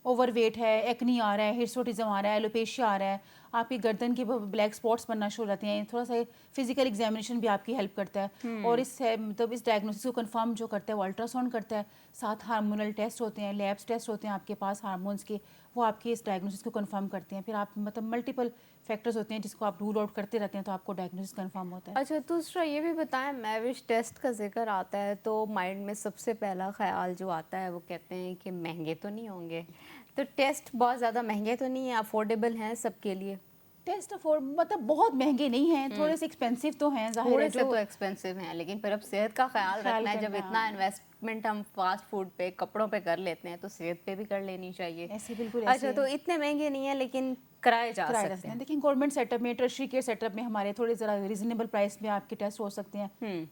اوور ویٹ ہے, ایکنی آ رہا ہے, ہرسوٹزم آ رہا ہے, ایلوپیشیا آ رہا ہے, آپ کی گردن کے بلیک اسپاٹس بننا شروع ہو جاتے ہیں. تھوڑا سا فزیکل ایگزامینیشن بھی آپ کی ہیلپ کرتا ہے. اور اس مطلب اس ڈائگنوسس کو کنفرم جو کرتا ہے وہ الٹرا ساؤنڈ کرتا ہے. ساتھ ہارمونل ٹیسٹ ہوتے ہیں, لیبس ٹیسٹ ہوتے ہیں آپ کے پاس ہارمونس کے, وہ آپ کے اس ڈائگنوسس کو کنفرم کرتے ہیں. پھر آپ مطلب ملٹیپل فیکٹرز ہوتے ہیں جس کو آپ رول آؤٹ کرتے رہتے ہیں, تو آپ کو ڈائگنوسس کنفرم ہوتا ہے. اچھا, دوسرا یہ بھی بتائیں, میوش ٹیسٹ کا ذکر آتا ہے تو مائنڈ میں سب سے پہلا خیال جو آتا ہے وہ کہتے ہیں کہ مہنگے تو نہیں ہوں گے. تو ٹیسٹ بہت زیادہ مہنگے تو نہیں ہیں, افورڈیبل ہیں سب کے لیے؟ ٹیسٹ مطلب بہت مہنگے نہیں ہیں, تھوڑے سے ایکسپینسو تو ہیں, ظاہر ہے تھوڑے سے تو ایکسپینسو ہیں, لیکن پھر اب صحت کا خیال رکھنا ہے. جب اتنا انویسٹمنٹ ہم فاسٹ فوڈ پہ, کپڑوں پہ کر لیتے ہیں تو صحت پہ بھی کر لینی چاہیے. ایسے بالکل. اچھا, تو اتنے مہنگے نہیں ہیں لیکن کرائے جا سکتے ہیں. دیکھیں گورنمنٹ سیٹ اپ میں, ٹرشری کیئر سیٹ اپ میں ہمارے تھوڑے ذرا ریزنیبل پرائس میں آپ کے ٹیسٹ ہو سکتے ہیں.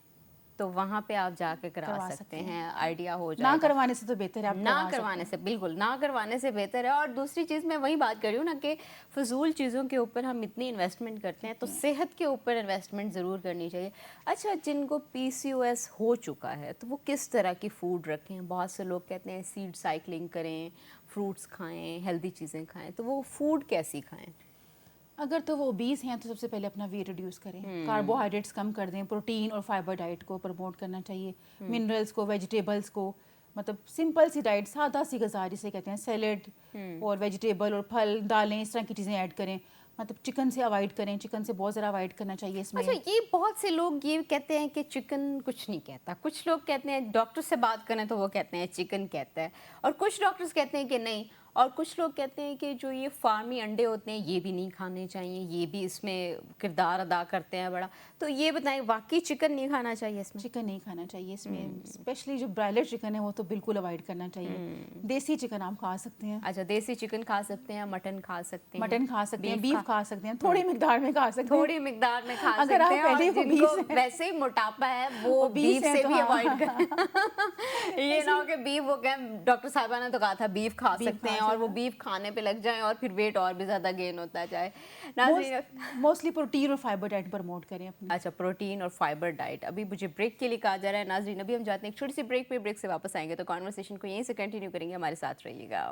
تو وہاں پہ آپ جا کے کروا سکتے ہیں, آئیڈیا ہو جائے. نہ کروانے سے تو بہتر ہے, نہ کروانے سے, بالکل نہ کروانے سے بہتر ہے. اور دوسری چیز میں وہی بات کر رہی ہوں نا کہ فضول چیزوں کے اوپر ہم اتنی انویسٹمنٹ کرتے ہیں, تو صحت کے اوپر انویسٹمنٹ ضرور کرنی چاہیے. اچھا, جن کو PCOS ہو چکا ہے تو وہ کس طرح کی فوڈ رکھیں؟ بہت سے لوگ کہتے ہیں سیڈ سائیکلنگ کریں, فروٹس کھائیں, ہیلدی چیزیں کھائیں. تو وہ فوڈ کیسی کھائیں؟ اگر تو وہ اوبیس ہیں تو سب سے پہلے اپنا ویٹ ریڈیوس کریں, کاربوہائیڈریٹس کم کر دیں, پروٹین اور فائبر ڈائٹ کو پروموٹ کرنا چاہیے, منرلس کو, ویجیٹیبلس کو, مطلب سمپل سی ڈائٹ, سادہ سی غذا جسے کہتے ہیں, سیلڈ اور ویجیٹیبل اور پھل, دالیں, اس طرح کی چیزیں ایڈ کریں. مطلب چکن سے اوائڈ کریں, چکن سے بہت زیادہ اوائڈ کرنا چاہیے اس میں. اچھا, یہ بہت سے لوگ یہ کہتے ہیں کہ چکن کچھ نہیں کہتا. کچھ لوگ کہتے ہیں, ڈاکٹر سے بات کریں تو وہ کہتے ہیں چکن کہتا ہے, اور کچھ ڈاکٹرز کہتے ہیں کہ نہیں, اور کچھ لوگ کہتے ہیں کہ جو یہ فارمی انڈے ہوتے ہیں یہ بھی نہیں کھانے چاہیے, یہ بھی اس میں کردار ادا کرتے ہیں بڑا. تو یہ بتائیں, واقعی چکن نہیں کھانا چاہیے اس میں؟ چکن نہیں کھانا چاہیے اس میں, اسپیشلی جو برائلر چکن ہے وہ تو بالکل اوائڈ کرنا چاہیے. دیسی چکن آپ کھا سکتے ہیں. اچھا, دیسی چکن کھا سکتے ہیں, مٹن کھا سکتے ہیں, مٹن کھا سکتے ہیں, بیف کھا سکتے ہیں, تھوڑی مقدار میں کھا سکتے ہیں, تھوڑی مقدار میں کھا سکتے ہیں. اور جن کو ویسے ہی موٹاپا ہے وہ بیف سے بھی اوائڈ کریں. یہ نہ ہو کہ بیف, وہ کہیں ڈاکٹر صاحبہ نے تو کہا تھا بیف کھا سکتے ہیں, اور وہ بیف کھانے پہ لگ جائیں اور پھر ویٹ اور بھی زیادہ گین ہوتا جائے. موسٹلی پروٹین اور فائبر ڈائٹ پروموٹ کریں اپنی. اچھا, پروٹین اور فائبر ڈائٹ. ابھی مجھے بریک کے لیے کہا جا رہا ہے. ناظرین, ابھی ہم جاتے ہیں ایک چھوٹی سی بریک پہ, بریک سے واپس آئیں گے تو کانورسیشن کو یہیں سے کنٹینیو کریں گے. ہمارے ساتھ رہیے گا.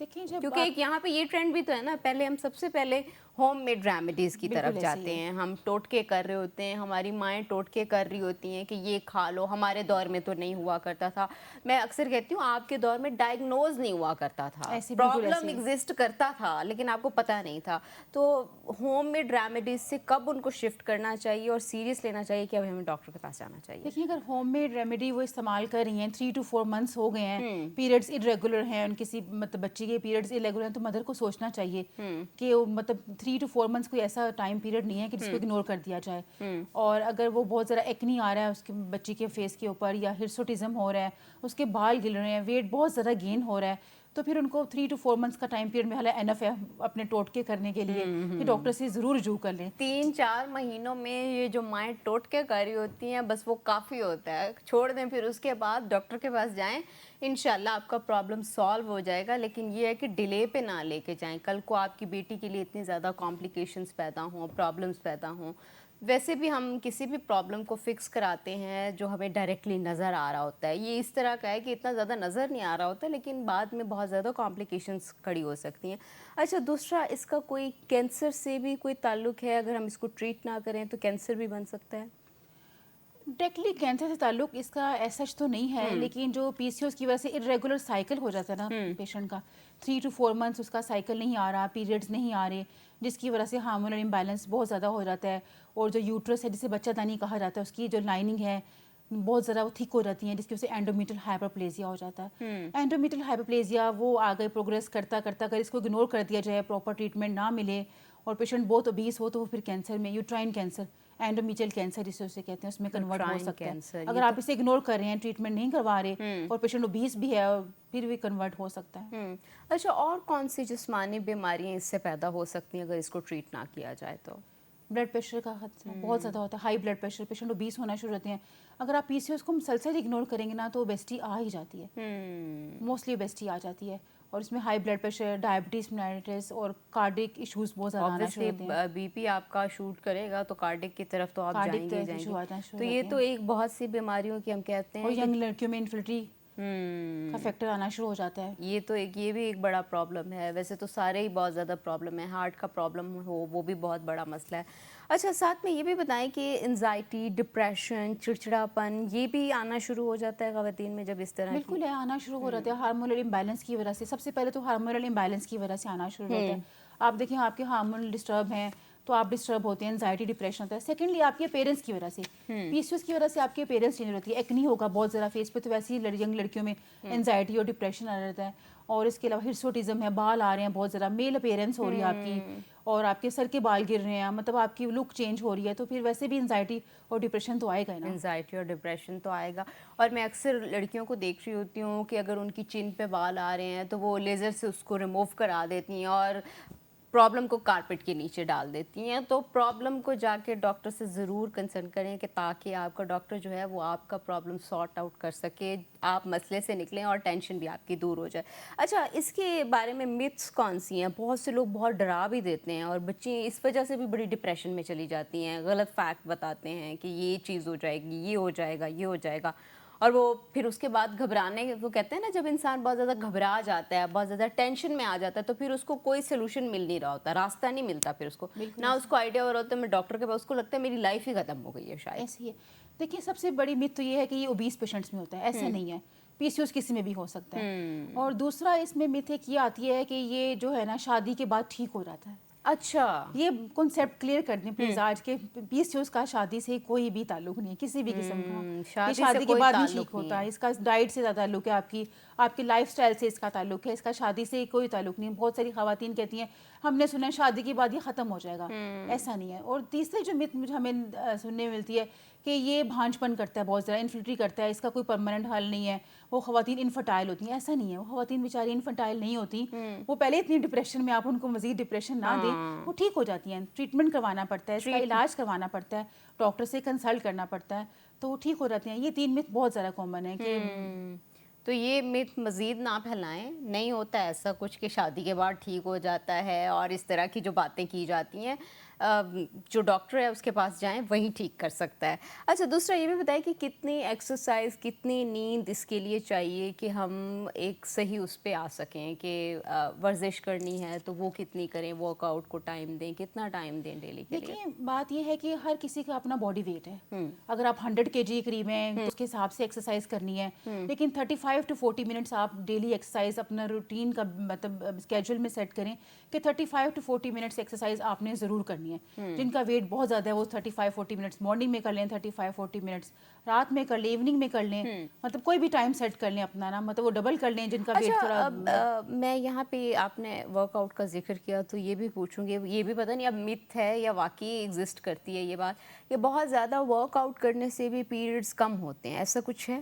دیکھیں جب کیونکہ ایک یہاں پہ یہ ٹرینڈ بھی تو ہے نا, پہلے ہم سب سے پہلے ہوم میڈ ریمیڈیز کی طرف جاتے ہیں, ہم ٹوٹکے کر رہے ہوتے ہیں, ہماری مائیں ٹوٹکے کر رہی ہوتی ہیں کہ یہ کھا لو. ہمارے دور میں تو نہیں ہوا کرتا تھا. میں اکثر کہتی ہوں آپ کے دور میں ڈائگنوز نہیں ہوا کرتا تھا, پرابلم ایگزسٹ کرتا تھا لیکن آپ کو پتہ نہیں تھا. تو ہوم میڈ ریمیڈیز سے کب ان کو شفٹ کرنا چاہیے اور سیریس لینا چاہیے کہ اب ہمیں ڈاکٹر کے پاس جانا چاہیے؟ دیکھیے اگر ہوم میڈ ریمیڈی وہ استعمال کر رہی ہیں 3 to 4 months ہو گئے ہیں, پیریڈس ارریگولر ہیں, ان کسی مطلب بچی کے پیریڈس ارریگولر ہیں, تو مدر کو سوچنا چاہیے کہ مطلب 3 to 4 months کوئی ایسا ٹائم پیریڈ نہیں ہے کہ جس کو اگنور کر دیا جائے. اور اگر وہ بہت زیادہ ایکنی آ رہا ہے اس کے بچی کے فیس کے اوپر, یا ہرسوٹزم ہو رہا ہے, اس کے بال گل رہے ہیں, ویٹ بہت زیادہ گین ہو رہا ہے, تو پھر ان کو 3 to 4 months کا ٹائم پیریڈ میں حالہ انف ہے اپنے ٹوٹکے کرنے کے لیے کہ ڈاکٹر سے ضرور رجوع کر لیں. 3-4 مہینوں میں یہ جو مائیں ٹوٹکے کر رہی ہوتی ہیں بس وہ کافی ہوتا ہے, چھوڑ دیں, پھر اس کے بعد ڈاکٹر کے پاس جائیں, انشاءاللہ آپ کا پرابلم سالو ہو جائے گا. لیکن یہ ہے کہ ڈیلے پہ نہ لے کے جائیں, کل کو آپ کی بیٹی کے لیے اتنی زیادہ کمپلیکیشنز پیدا ہوں, پرابلمس پیدا ہوں. ویسے بھی ہم کسی بھی پرابلم کو فکس کراتے ہیں جو ہمیں ڈائریکٹلی نظر آ رہا ہوتا ہے. یہ اس طرح کا ہے کہ اتنا زیادہ نظر نہیں آ رہا ہوتا لیکن بعد میں بہت زیادہ کمپلیکیشنز کھڑی ہو سکتی ہیں. اچھا, دوسرا اس کا کوئی کینسر سے بھی کوئی تعلق ہے؟ اگر ہم اس کو ٹریٹ نہ کریں تو کینسر بھی بن سکتا ہے؟ ڈائریکٹلی کینسر سے تعلق اس کا ایسا تو نہیں ہے, لیکن جو پی سی اوز کی وجہ سے ارریگولر سائیکل ہو جاتا ہے نا پیشنٹ کا, 3 to 4 months اس کا سائیکل نہیں آ رہا, پیریڈس نہیں آ رہے, جس کی وجہ سے ہارمونل امبیلنس بہت زیادہ ہو جاتا ہے. اور جو یوٹرس ہے جسے بچہ دانی کہا جاتا ہے, اس کی جو لائننگ ہے بہت زیادہ وہ تھک ہو جاتی ہیں, جس کی وجہ سے اینڈومیٹرل ہائپرپلیزیا ہو جاتا ہے. اینڈومیٹرل ہائپرپلیزیا وہ آگے پروگریس کرتا کرتا اگر اس کو اگنور کر دیا جائے, پراپر ٹریٹمنٹ نہ ملے, اور پیشنٹ بہت اوبیس ہو, تو وہ پھر کینسر میں, یوٹرائن کینسر, اینڈومیٹرل کینسر جسے اسے کہتے ہیں, اس میں کنورٹ ہو سکتا ہے. اگر آپ اسے اگنور کر رہے ہیں, ٹریٹمنٹ نہیں کروا رہے, اور پیشنٹ اوبیس بھی ہے, پھر بھی کنورٹ ہو سکتا ہے. اچھا, اور کون سی جسمانی بیماریاں اس سے پیدا ہو سکتی ہیں اگر اس کو ٹریٹ نہ کیا جائے تو؟ بلڈ پریشر کا خطرہ بہت زیادہ ہوتا ہے, high blood pressure, patient obese ہونا شروع ہوتے ہیں. اگر آپ پی سی اوز کو مسلسل اگنور کریں گے نا تو اوبیسٹی آ ہی جاتی ہے, موسٹلی اوبیسٹی آ جاتی ہے. اور اس میں high blood pressure, diabetes mellitus اور کارڈک ایشوز بہت زیادہ آنا شروع ہوتے ہیں. بی پی آپ کا شوٹ کرے گا تو کارڈک کی طرف تو آپ جائیں گے. تو یہ تو ایک بہت سی بیماریوں کی ہم کہتے ہیں, اور ینگ لڑکیوں میں انفرٹی کا فیکٹر آنا شروع ہو جاتا ہے. یہ تو یہ بھی ایک بڑا پرابلم ہے. ویسے تو سارے ہی بہت زیادہ پرابلم ہے, ہارٹ کا پرابلم ہو وہ بھی بہت بڑا مسئلہ ہے. اچھا, ساتھ میں یہ بھی بتائیں کہ انزائٹی, ڈپریشن, چڑچڑاپن, یہ بھی آنا شروع ہو جاتا ہے خواتین میں جب اس طرح؟ بالکل ہے, آنا شروع ہو جاتا ہے ہارمونل امبیلنس کی وجہ سے. سب سے پہلے تو ہارمونل امبیلنس کی وجہ سے آنا شروع ہوتا ہے. آپ دیکھیں آپ کے ہارمون ڈسٹرب ہیں تو آپ ڈسٹرب ہوتے ہیں, انزائٹی, ڈپریشن ہوتا ہے. سیکنڈلی آپ کے پیرنٹس کی وجہ سے, پی سی اوز کی وجہ سے آپ کے پیرنٹس چینج ہوتی ہے, ایکنی ہوگا بہت زیادہ فیس پہ, تو ویسے ہی ینگ لڑکیوں میں انزائٹی اور ڈپریشن آ جاتا ہے. اور اس کے علاوہ ہرسوٹزم ہے, بال آ رہے ہیں بہت زیادہ, میل اپیرنس ہو رہی ہے آپ کی, اور آپ کے سر کے بال گر رہے ہیں, مطلب آپ کی لک چینج ہو رہی ہے, تو پھر ویسے بھی انزائٹی اور ڈپریشن تو آئے گا نا. انزائٹی اور ڈپریشن تو آئے گا. اور میں اکثر لڑکیوں کو دیکھ رہی ہوتی ہوں کہ اگر ان کی چن پہ بال آ رہے ہیں تو وہ لیزر سے اس کو ریموو کرا دیتی ہیں اور پرابلم کو کارپیٹ کے نیچے ڈال دیتی ہیں. تو پرابلم کو جا کے ڈاکٹر سے ضرور کنسرن کریں کہ تاکہ آپ کا ڈاکٹر جو ہے وہ آپ کا پرابلم سارٹ آؤٹ کر سکے, آپ مسئلے سے نکلیں اور ٹینشن بھی آپ کی دور ہو جائے. اچھا, اس کے بارے میں متس کون سی ہیں؟ بہت سے لوگ بہت ڈرا بھی دیتے ہیں اور بچیں اس وجہ سے بھی بڑی ڈپریشن میں چلی جاتی ہیں, غلط فیکٹ بتاتے ہیں کہ یہ چیز ہو جائے گی, یہ ہو جائے گا, یہ ہو جائے گا, اور وہ پھر اس کے بعد گھبرانے, وہ کہتے ہیں نا جب انسان بہت زیادہ گھبرا جاتا ہے, بہت زیادہ ٹینشن میں آ جاتا ہے, تو پھر اس کو کوئی سلوشن مل نہیں رہا ہوتا, راستہ نہیں ملتا پھر اس کو, نہ اس کو آئیڈیا ہو رہا ہوتا ہے میں ڈاکٹر کے پاس, اس کو لگتا ہے میری لائف ہی ختم ہو گئی ہے شاید. ایسے ہی ہے. دیکھیے سب سے بڑی مت تو یہ ہے کہ یہ اوبیس پیشنٹس میں ہوتا ہے, ایسا نہیں ہے, پی سی اوز کسی میں بھی ہو سکتا ہے. اور دوسرا اس میں مت ایک یہ آتی ہے کہ یہ جو ہے نا شادی کے بعد ٹھیک ہو جاتا ہے. اچھا, یہ کنسیپٹ کلیئر کر دیں پلیز آج کے, پی سی اوز کا شادی سے کوئی بھی تعلق نہیں ہے کسی بھی قسم کا, یہ شادی کے بعد نہیں ٹھیک ہوتا ہے. اس کا ڈائٹ سے زیادہ تعلق ہے, آپ کی لائف اسٹائل سے اس کا تعلق ہے, اس کا شادی سے کوئی تعلق نہیں. بہت ساری خواتین کہتی ہیں ہم نے سنا ہے شادی کے بعد یہ ختم ہو جائے گا, ایسا نہیں ہے. اور تیسری جو مت ہمیں سننے ملتی ہے کہ یہ بھانج پن کرتا ہے, بہت زیادہ انفرٹی کرتا ہے, اس کا کوئی پرماننٹ حل نہیں ہے, وہ خواتین انفرٹائل ہوتی ہیں. ایسا نہیں ہے, وہ خواتین بیچاری انفرٹائل نہیں ہوتی, وہ پہلے اتنی ڈپریشن میں, آپ ان کو مزید ڈپریشن نہ دیں, وہ ٹھیک ہو جاتی ہیں. ٹریٹمنٹ کروانا پڑتا ہے, اس کا علاج کروانا پڑتا ہے, ڈاکٹر سے کنسلٹ کرنا پڑتا ہے, تو وہ ٹھیک ہو جاتی ہیں. یہ 3 مت بہت زیادہ کامن ہے کہ تو یہ مت مزید نہ پھیلائیں، نہیں ہوتا ایسا کچھ کہ شادی کے بعد ٹھیک ہو جاتا ہے، اور اس طرح کی جو باتیں کی جاتی ہیں جو ڈاکٹر ہے اس کے پاس جائیں، وہی ٹھیک کر سکتا ہے۔ اچھا دوسرا یہ بھی بتائیں کہ کتنی ایکسرسائز، کتنی نیند اس کے لیے چاہیے کہ ہم ایک صحیح اس پہ آ سکیں کہ ورزش کرنی ہے تو وہ کتنی کریں، ورک آؤٹ کو ٹائم دیں، کتنا ٹائم دیں ڈیلی کے لیے؟ دیکھیں بات یہ ہے کہ ہر کسی کا اپنا باڈی ویٹ ہے، اگر آپ 100 kg قریب ہیں تو اس کے حساب سے ایکسرسائز کرنی ہے، لیکن 35 to 40 منٹس آپ ڈیلی ایکسرسائز اپنا روٹین کا مطلب اسکیجول میں سیٹ کریں کہ 35 to 40 منٹس ایکسرسائز آپ نے ضرور کرنی ہے۔ جن کا ویٹ بہت زیادہ ہے وہ 35-40 منٹس مارننگ میں کر لیں، 35-40 منٹس رات میں کر لیں، ایوننگ میں کر لیں، مطلب کوئی بھی ٹائم سیٹ کر لیں اپنا نا، مطلب وہ ڈبل کر لیں جن کا ویٹ تھوڑا۔ اب میں یہاں پہ آپ نے ورک آؤٹ کا ذکر کیا تو یہ بھی پوچھوں گی، یہ بھی پتہ نہیں اب مت ہے یا واقعی ایگزسٹ کرتی ہے یہ بات کہ بہت زیادہ ورک آؤٹ کرنے سے بھی پیریڈز کم ہوتے ہیں، ایسا کچھ ہے؟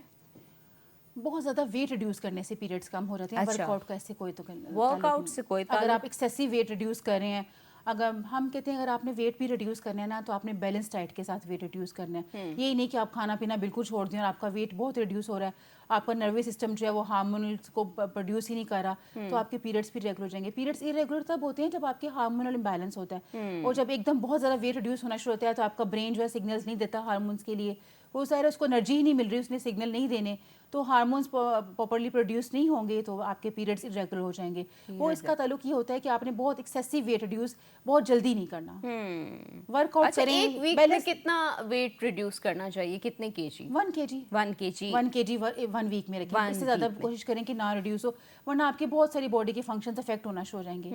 بہت زیادہ ویٹ ریڈیوس کرنے سے پیریڈز کم ہو جاتے ہیں، ورک آؤٹ کا ایسے کوئی تو ورک آؤٹ سے کوئی اگر آپ ایکسیسو ویٹ ریڈیوس کر رہے ہیں، اگر ہم کہتے ہیں اگر آپ نے ویٹ بھی ریڈیوس کرنا ہے نا تو آپ نے بیلنس ڈائٹ کے ساتھ ویٹ ریڈیوس کرنا ہے، یہی نہیں کہ آپ کھانا پینا بالکل چھوڑ دیں اور آپ کا ویٹ بہت ریڈیوس ہو رہا ہے، آپ کا نروس سسٹم جو ہے وہ ہارمونلس کو پروڈیوس ہی نہیں کر رہا، تو آپ کے پیریڈس بھی ریگولر ہو جائیں گے۔ پیریڈس ارریگولر تب ہوتے ہیں جب آپ کے ہارمونل امبیلنس ہوتا ہے، اور جب ایک دم بہت زیادہ ویٹ ریڈیوس ہونا شروع ہوتا ہے تو آپ کا برین جو ہے سگنلز نہیں دیتا ہارمونس کے لیے، وہ ظاہر ہے اس کو انرجی ہی نہیں مل رہی، اس نے سگنل نہیں دینے، تو ہارمونس پراپرلی پروڈیوس نہیں ہوں گے تو آپ کے پیریڈس ارریگولر ہو جائیں گے۔ وہ اس کا تعلق یہ ہوتا ہے کہ آپ نے بہت ایکسیسو ویٹ ریڈیوس بہت جلدی نہیں کرنا، ورک آؤٹ کریں۔ ایک ویک میں کتنا ویٹ ریڈیوس کرنا چاہیے، کتنے کے جی؟ 1 kg 1 kg 1 ویک میں رکھیں، اس سے زیادہ کوشش کریں کہ نہ ریڈیوس ہو، ورنہ آپ کے بہت ساری باڈی کے فنکشنز افیکٹ ہونا شروع ہو جائیں گے۔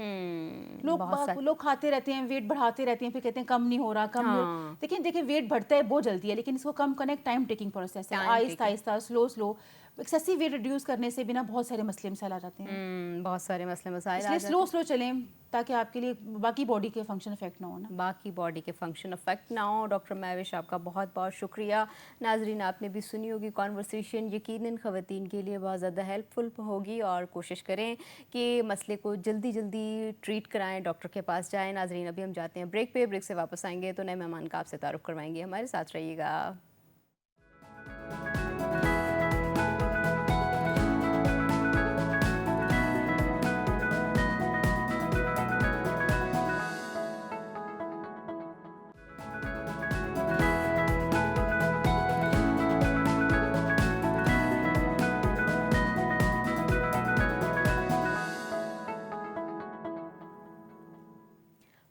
لوگ کھاتے رہتے ہیں، ویٹ بڑھاتے رہتے ہیں، پھر کہتے ہیں کم نہیں ہو رہا، کم نہیں ہو رہا۔ دیکھیں ویٹ بڑھتا ہے بہت جلدی ہے، لیکن اس کو کم کرنا ایک ٹائم ٹیکنگ پروسیس ہے، آہستہ آہستہ سلو۔ ایکسیسو ویٹ ریڈیوس کرنے سے بھی نا بہت سارے مسئلے مسائل آ جاتے ہیں، بہت سارے مسئلے مسائل اس لیے سلو چلیں تاکہ آپ کے لیے باقی باڈی کے فنکشن افیکٹ نہ ہو نا، باقی باڈی کے فنکشن افیکٹ نہ ہو۔ ڈاکٹر مہوش آپ کا بہت بہت شکریہ۔ ناظرین آپ نے بھی سنی ہوگی کانورسیشن، یقیناً خواتین کے لیے بہت زیادہ ہیلپ فل ہوگی، اور کوشش کریں کہ مسئلے کو جلدی جلدی ٹریٹ کرائیں، ڈاکٹر کے پاس جائیں۔ ناظرین ابھی ہم جاتے ہیں بریک پہ، بریک سے واپس آئیں گے تو نئے مہمان کا آپ سے تعارف کروائیں گے، ہمارے ساتھ رہیے گا۔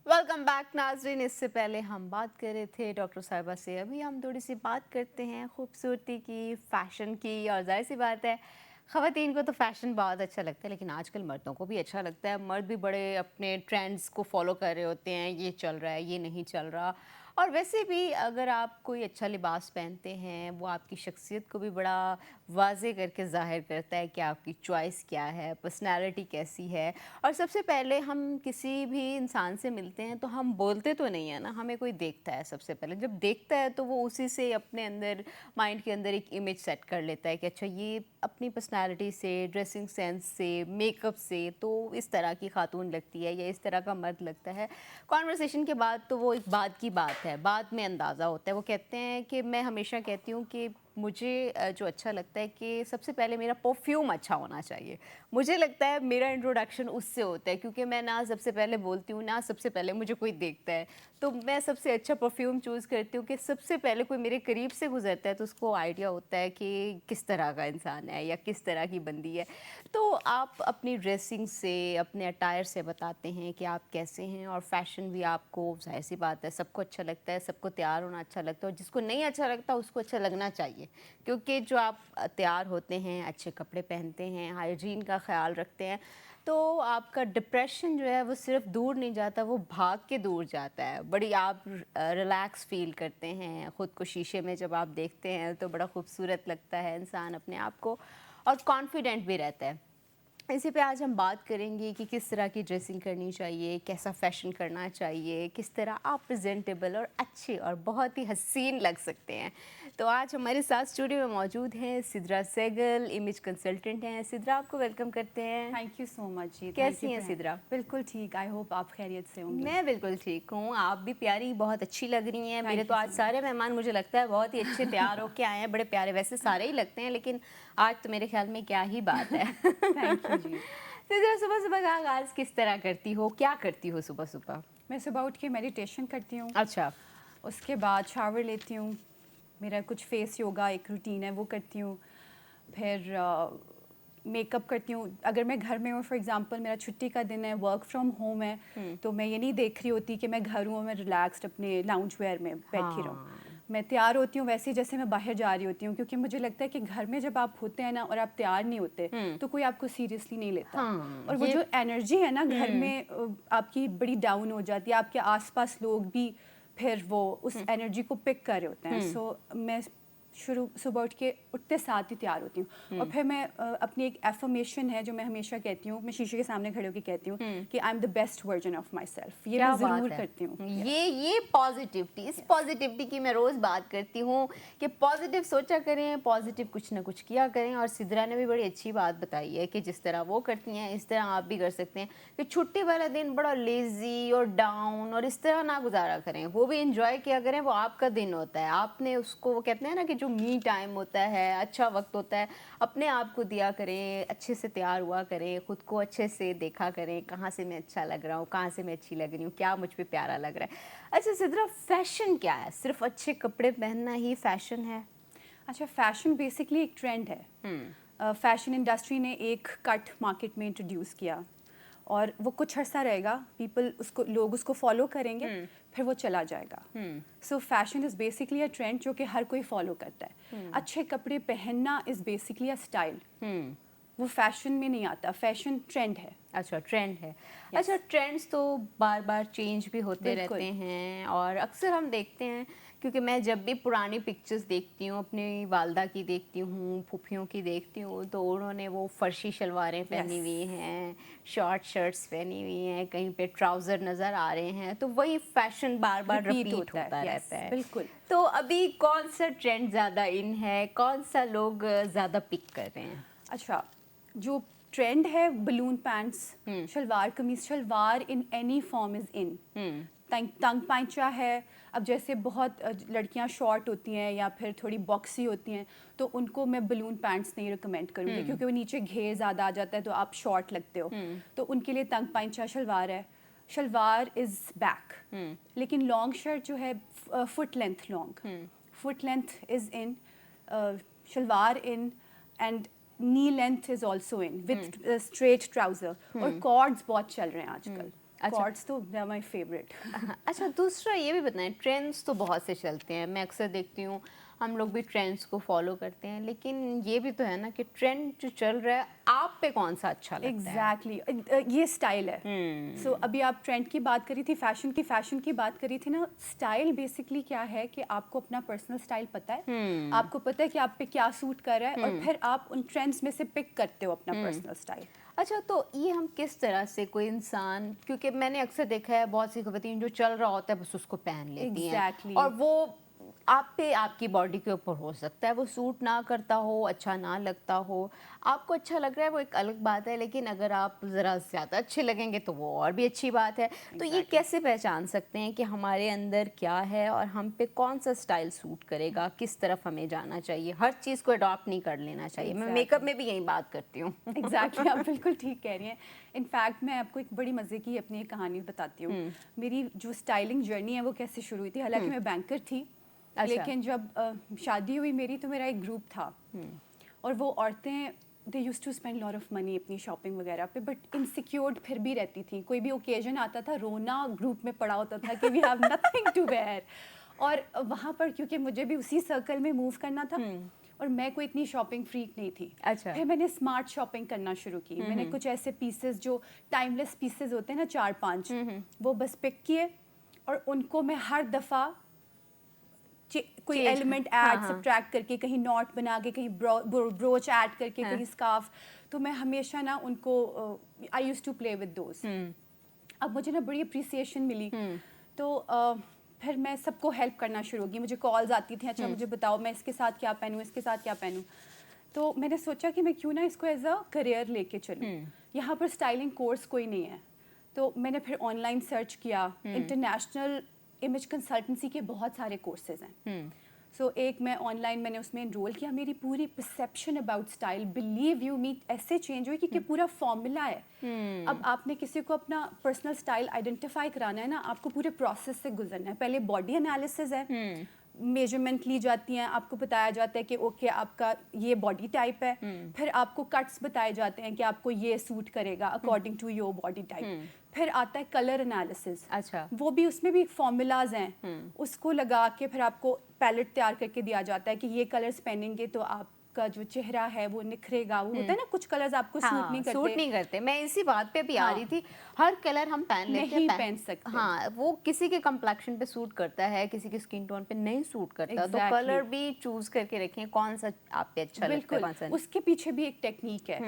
ویلکم بیک ناظرین، اس سے پہلے ہم بات کر رہے تھے ڈاکٹر صاحبہ سے، ابھی ہم تھوڑی سی بات کرتے ہیں خوبصورتی کی، فیشن کی، اور ظاہر سی بات ہے خواتین کو تو فیشن بہت اچھا لگتا ہے، لیکن آج کل مردوں کو بھی اچھا لگتا ہے، مرد بھی بڑے اپنے ٹرینڈز کو فالو کر رہے ہوتے ہیں، یہ چل رہا ہے، یہ نہیں چل رہا۔ اور ویسے بھی اگر آپ کوئی اچھا لباس پہنتے ہیں وہ آپ کی شخصیت کو بھی بڑا واضح کر کے ظاہر کرتا ہے کہ آپ کی چوائس کیا ہے، پرسنالٹی کیسی ہے۔ اور سب سے پہلے ہم کسی بھی انسان سے ملتے ہیں تو ہم بولتے تو نہیں ہیں نا، ہمیں کوئی دیکھتا ہے، سب سے پہلے جب دیکھتا ہے تو وہ اسی سے اپنے اندر مائنڈ کے اندر ایک امیج سیٹ کر لیتا ہے کہ اچھا یہ اپنی پرسنالٹی سے، ڈریسنگ سینس سے، میک اپ سے تو اس طرح کی خاتون لگتی ہے یا اس طرح کا مرد لگتا ہے۔ کانورسیشن کے بعد تو وہ ایک بات کی بات ہے، بعد میں اندازہ ہوتا ہے۔ وہ کہتے ہیں کہ میں ہمیشہ کہتی ہوں کہ مجھے جو اچھا لگتا ہے کہ سب سے پہلے میرا پرفیوم اچھا ہونا چاہیے، مجھے لگتا ہے میرا انٹروڈکشن اس سے ہوتا ہے، کیونکہ میں نہ سب سے پہلے بولتی ہوں نہ سب سے پہلے مجھے کوئی دیکھتا ہے، تو میں سب سے اچھا پرفیوم چوز کرتی ہوں کہ سب سے پہلے کوئی میرے قریب سے گزرتا ہے تو اس کو آئیڈیا ہوتا ہے کہ کس طرح کا انسان ہے یا کس طرح کی بندی ہے۔ تو آپ اپنی ڈریسنگ سے، اپنے اٹائر سے بتاتے ہیں کہ آپ کیسے ہیں، اور فیشن بھی آپ کو ظاہر سی بات ہے سب کو اچھا لگتا ہے، سب کو تیار ہونا اچھا لگتا ہے، اور جس کو نہیں اچھا لگتا اس کو اچھا لگنا چاہیے، کیونکہ جو آپ تیار ہوتے ہیں، اچھے کپڑے پہنتے ہیں، ہائیجین کا خیال رکھتے ہیں، تو آپ کا ڈپریشن جو ہے وہ صرف دور نہیں جاتا، وہ بھاگ کے دور جاتا ہے، بڑی آپ ریلیکس فیل کرتے ہیں، خود کو شیشے میں جب آپ دیکھتے ہیں تو بڑا خوبصورت لگتا ہے انسان اپنے آپ کو، اور کانفیڈنٹ بھی رہتا ہے۔ اسی پہ آج ہم بات کریں گے کہ کس طرح کی ڈریسنگ کرنی چاہیے, کیسا فیشن کرنا چاہیے, کس طرح آپ پریزنٹیبل اور اچھے اور بہت ہی حسین لگ سکتے ہیں. تو آج ہمارے ساتھ اسٹوڈیو میں موجود ہیں سدرا سہگل, امیج کنسلٹنٹ ہیں. سدرا, آپ کو ویلکم کرتے ہیں. تھینک یو سو مچ جی. کیسی ہیں سدرا؟ بالکل ٹھیک. آئی ہوپ آپ خیریت سے ہوں گے. میں بالکل ٹھیک ہوں. آپ بھی پیاری, بہت اچھی لگ رہی ہیں. میرے تو آج سارے مہمان مجھے لگتا ہے بہت ہی اچھے تیار ہو کے آئے ہیں, بڑے پیارے. ویسے سارے ہی لگتے ہیں لیکن آج تو میرے خیال میں کیا ہی بات ہے. تھینک یو جی. سدرا, صبح صبح کا آغاز کس طرح کرتی ہو, کیا کرتی ہو صبح صبح؟ میں صبح اٹھ کے میڈیٹیشن کرتی ہوں. اچھا. اس کے بعد شاور لیتی ہوں. میرا کچھ فیس یوگا ایک روٹین ہے وہ کرتی ہوں. پھر میک اپ کرتی ہوں. اگر میں گھر میں ہوں, فار ایگزامپل میرا چھٹی کا دن ہے, ورک فرام ہوم ہے, تو میں یہ نہیں دیکھ رہی ہوتی کہ میں گھر ہوں, میں ریلیکسڈ اپنے لاؤنج ویئر میں بیٹھی رہوں. میں تیار ہوتی ہوں ویسے جیسے میں باہر جا رہی ہوتی ہوں, کیونکہ مجھے لگتا ہے کہ گھر میں جب آپ ہوتے ہیں نا اور آپ تیار نہیں ہوتے تو کوئی آپ کو سیریسلی نہیں لیتا. اور وہ جو انرجی ہے نا گھر میں آپ کی بڑی ڈاؤن ہو جاتی ہے. آپ کے آس پاس لوگ بھی پھر وہ اس انرجی کو پک کر رہے ہوتے ہیں. سو میں صبح اٹھ کے اٹھتے ساتھ ہی تیار ہوتی ہوں. اور پھر میں اپنی ایک ایفرمیشن ہے جو میں ہمیشہ کہتی ہوں, میں شیشے کے سامنے کھڑے ہو کے کہتی ہوں کہ I am the best version of my self. یہ میں ضرور کرتی ہوں. یہ پازیٹیوٹی, اس پازیٹیوٹی کی میں روز بات کرتی ہوں کہ پازیٹیو سوچا کریں, پازیٹیو کچھ نہ کچھ کیا کریں. اور سدرا نے بھی بڑی اچھی بات بتائی ہے کہ جس طرح وہ کرتی ہیں اس طرح آپ بھی کر سکتے ہیں. کہ چھٹی والا دن بڑا لیزی اور ڈاؤن اور اس طرح نہ گزارا کریں, وہ بھی انجوائے کیا کریں. وہ آپ کا دن ہوتا ہے, آپ نے اس کو, وہ کہتے ہیں نا کہ جو می ٹائم ہوتا ہے, اچھا وقت ہوتا ہے, اپنے آپ کو دیا کریں. اچھے سے تیار ہوا کریں, خود کو اچھے سے دیکھا کریں, کہاں سے میں اچھا لگ رہا ہوں, کہاں سے میں اچھی لگ رہی ہوں, کیا مجھ پہ پیارا لگ رہا ہے. اچھا سدرا, فیشن کیا ہے؟ صرف اچھے کپڑے پہننا ہی فیشن ہے؟ اچھا, فیشن بیسکلی ایک ٹرینڈ ہے. فیشن انڈسٹری نے ایک کٹ مارکیٹ میں انٹروڈیوس کیا اور وہ کچھ عرصہ رہے گا. لوگ اس کو فالو کریں گے, پھر وہ چلا جائے گا. So fashion is basically a trend جو کہ ہر کوئی فالو کرتا ہے. اچھے کپڑے پہننا از بیسکلی اے اسٹائل. وہ فیشن میں نہیں آتا, فیشن ٹرینڈ ہے. اچھا, ٹرینڈ ہے. اچھا, ٹرینڈس تو بار بار چینج بھی ہوتے رہتے ہیں. اور اکثر ہم دیکھتے ہیں, کیونکہ میں جب بھی پرانی پکچرز دیکھتی ہوں, اپنی والدہ کی دیکھتی ہوں, پھوپھیوں کی دیکھتی ہوں, تو انہوں نے وہ فرشی شلواریں پہنی ہوئی ہیں, شارٹ شرٹس پہنی ہوئی ہیں, کہیں پہ ٹراؤزر نظر آ رہے ہیں, تو وہی فیشن بار بار ریپیٹ ہوتا رہتا ہے. بالکل. تو ابھی کون سا ٹرینڈ زیادہ ان ہے, کون سا لوگ زیادہ پک کر رہے ہیں؟ اچھا, جو ٹرینڈ ہے balloon pants, shalwar kameez. Shalwar in any form is in. تنگ پائچا ہے. اب جیسے بہت لڑکیاں شارٹ ہوتی ہیں یا پھر تھوڑی باکسی ہوتی ہیں, تو ان کو میں بلون پینٹس نہیں ریکمینڈ کروں گی, کیونکہ وہ نیچے گھیر زیادہ آ جاتا ہے تو آپ شارٹ لگتے ہو. تو ان کے لیے تنگ پائچا شلوار ہے. Shalwar is back. لیکن لانگ شرٹ جو ہے foot length long, foot length is in, shalwar in, and knee length is also in with straight trouser. اور cords بہت چل رہے ہیں آج کل. cords تو they are my favorite. اچھا, دوسرا یہ بھی بتائیں, ٹرینڈس تو بہت سے چلتے ہیں, میں اکثر دیکھتی ہوں ہم لوگ بھی ٹرینڈس کو فالو کرتے ہیں, لیکن یہ بھی تو ہے نا کہ ٹرینڈ جو چل رہا ہے آپ پہ کون سا اچھا لگتا ہے؟ ایگزیکٹلی, یہ اسٹائل ہے. سو ابھی آپ ٹرینڈ کی بات کری تھی, فیشن کی بات کری تھی نا. اسٹائل بیسکلی کیا ہے کہ آپ کو اپنا پرسنل اسٹائل پتہ ہے, آپ کو پتہ ہے کہ آپ پہ کیا سوٹ کر رہا ہے, اور پھر آپ ان ٹرینڈس میں سے پک کرتے ہو اپنا پرسنل اسٹائل. اچھا, تو یہ ہم کس طرح سے کوئی انسان, کیونکہ میں نے اکثر دیکھا ہے بہت سی خواتین جو چل رہا ہوتا ہے بس اس کو پہن لیتی ہیں, اور وہ آپ پہ, آپ کی باڈی کے اوپر ہو سکتا ہے وہ سوٹ نہ کرتا ہو, اچھا نہ لگتا ہو. آپ کو اچھا لگ رہا ہے وہ ایک الگ بات ہے, لیکن اگر آپ ذرا زیادہ اچھے لگیں گے تو وہ اور بھی اچھی بات ہے. تو یہ کیسے پہچان سکتے ہیں کہ ہمارے اندر کیا ہے اور ہم پہ کون سا اسٹائل سوٹ کرے گا, کس طرف ہمیں جانا چاہیے؟ ہر چیز کو اڈاپٹ نہیں کر لینا چاہیے. میں میک اپ میں بھی یہی بات کرتی ہوں. ایگزیکٹلی, آپ بالکل ٹھیک کہہ رہی ہیں. انفیکٹ میں آپ کو ایک بڑی مزے کی اپنی ایک کہانی بتاتی ہوں. میری جو اسٹائلنگ جرنی ہے وہ کیسے شروع ہوئی تھی. حالانکہ میں بینکر تھی, لیکن جب شادی ہوئی میری تو میرا ایک گروپ تھا, اور وہ عورتیں they use to spend lot of money اپنی شاپنگ وغیرہ پہ, بٹ انسیکیورڈ پھر بھی رہتی تھیں. کوئی بھی اوکیزن آتا تھا, رونا گروپ میں پڑا ہوتا تھا کہ we have nothing to wear. اور وہاں پر کیونکہ مجھے بھی اسی سرکل میں موو کرنا تھا, اور میں کوئی اتنی شاپنگ فریک نہیں تھی. پھر میں نے اسمارٹ شاپنگ کرنا شروع کی. میں نے کچھ ایسے پیسز جو ٹائم لیس پیسز ہوتے ہیں نا 4-5, وہ بس پک کیے, اور ان کو میں ہر دفعہ کوئی ایلیمنٹ ایڈ سبٹریکٹ کر کے, کہیں ناٹ بنا کے, کہیں بروچ ایڈ کر کے, کہیں اسکارف. تو میں ہمیشہ نا ان کو I use to play with those. اب مجھے نا بڑی اپریسیشن ملی, تو پھر میں سب کو ہیلپ کرنا شروع کی. مجھے کالز آتی تھیں, اچھا مجھے بتاؤ میں اس کے ساتھ کیا پہنوں, اس کے ساتھ کیا پہنوں. تو میں نے سوچا کہ میں کیوں نہ اس کو ایز اے کریئر لے کے چلوں. یہاں پر اسٹائلنگ کورس کوئی نہیں ہے, تو میں نے پھر آن لائن سرچ کیا. انٹرنیشنل امیج کنسلٹنسی کے بہت سارے کورسز ہیں. سو ایک میں آن لائن میں نے اس میں انرول کیا. میری پوری perception about style, believe you me, ایسے چینج ہوئی کہ پورا فارمولا ہے. اب آپ نے کسی کو اپنا پرسنل اسٹائل آئیڈینٹیفائی کرانا ہے نا, آپ کو پورے پروسیس سے گزرنا ہے. پہلے باڈی انالیسز ہے, میجرمنٹ لی جاتی ہیں, آپ کو بتایا جاتا ہے کہ اوکے آپ کا یہ باڈی ٹائپ ہے. پھر آپ کو کٹس بتائے جاتے ہیں کہ آپ کو یہ سوٹ کرے گا according to your body type. پھر آتا ہے کلر انالیسز, اچھا وہ بھی اس میں بھی فارمولاز ہیں. اس کو لگا کے پھر آپ کو پیلٹ تیار کر کے دیا جاتا ہے کہ یہ کلرز پہنیں گے تو آپ کا جو چہرہ ہے وہ نکھرے گا. وہ ہوتا ہے نا کچھ کلرز آپ کو سوٹ نہیں کرتے. میں اسی بات پہ بھی آ رہی تھی, ہر کلر ہم پہن لیتے ہیں, نہیں پہن سکتے. ہاں وہ کسی کے کمپلیکشن پہ سوٹ کرتا ہے, کسی کے اسکن ٹون پہ نہیں سوٹ کرتا. تو کلر بھی چوز کر کے رکھیں کون سا آپ پہ اچھا لگتا ہے, کون سا. اس کے پیچھے بھی ایک ٹیکنیک ہے.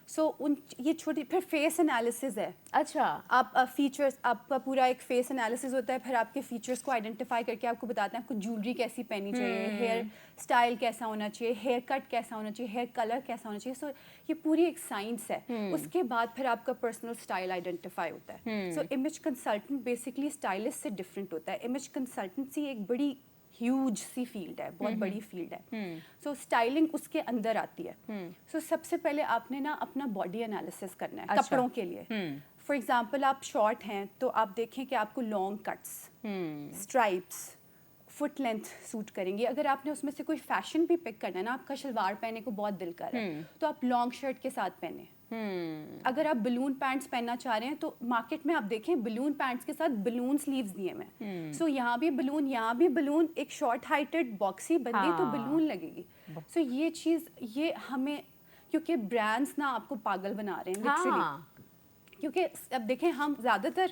سو یہ چھوٹی, پھر فیس انالیسز ہے. اچھا آپ فیچرس, آپ کا پورا ایک فیس انالیسز ہوتا ہے. پھر آپ کے فیچرس کو آئیڈینٹیفائی کر کے آپ کو بتاتے ہیں آپ کو جولری کیسی پہنی چاہیے, ہیئر اسٹائل کیسا ہونا چاہیے, ہیئر کٹ کیسا ہونا چاہیے, ہیئر کلر کیسا ہونا چاہیے. سو یہ پوری ایک سائنس ہے. اس کے بعد پھر آپ کا پرسنل اسٹائل آئیڈینٹیفائی ہوتا ہے. سو امیج کنسلٹنٹ بیسکلی اسٹائلسٹ سے ڈفرینٹ ہوتا ہے. امیج کنسلٹنسی ایک بڑی ہیوج سی فیلڈ ہے, بہت بڑی فیلڈ ہے. سو اسٹائلنگ اس کے اندر آتی ہے. سو سب سے پہلے آپ نے نا اپنا باڈی انالیسس کرنا ہے کپڑوں کے لیے. فار ایگزامپل آپ شارٹ ہیں تو آپ دیکھیں کہ آپ کو long cuts, stripes, fit length suit کریں گی. اگر آپ نے اس میں سے کوئی فیشن بھی پک کرنا ہے نا, آپ کا شلوار پہننے کو بہت دل کر رہا ہے تو آپ لانگ شرٹ کے ساتھ پہنیں. اگر آپ بلون پینٹس پہننا چاہ رہے ہیں تو مارکیٹ میں آپ دیکھیں بلون پینٹس کے ساتھ بلون سلیوز دیے ہوئے. سو یہاں بھی بلون, یہاں بھی بلون, ایک شارٹ ہائٹڈ باکسی بندی تو بلون لگے گی. سو یہ چیز, یہ ہمیں, کیونکہ برانڈس نا آپ کو پاگل بنا رہے ہیں لٹرلی. کیونکہ اب دیکھیں ہم زیادہ تر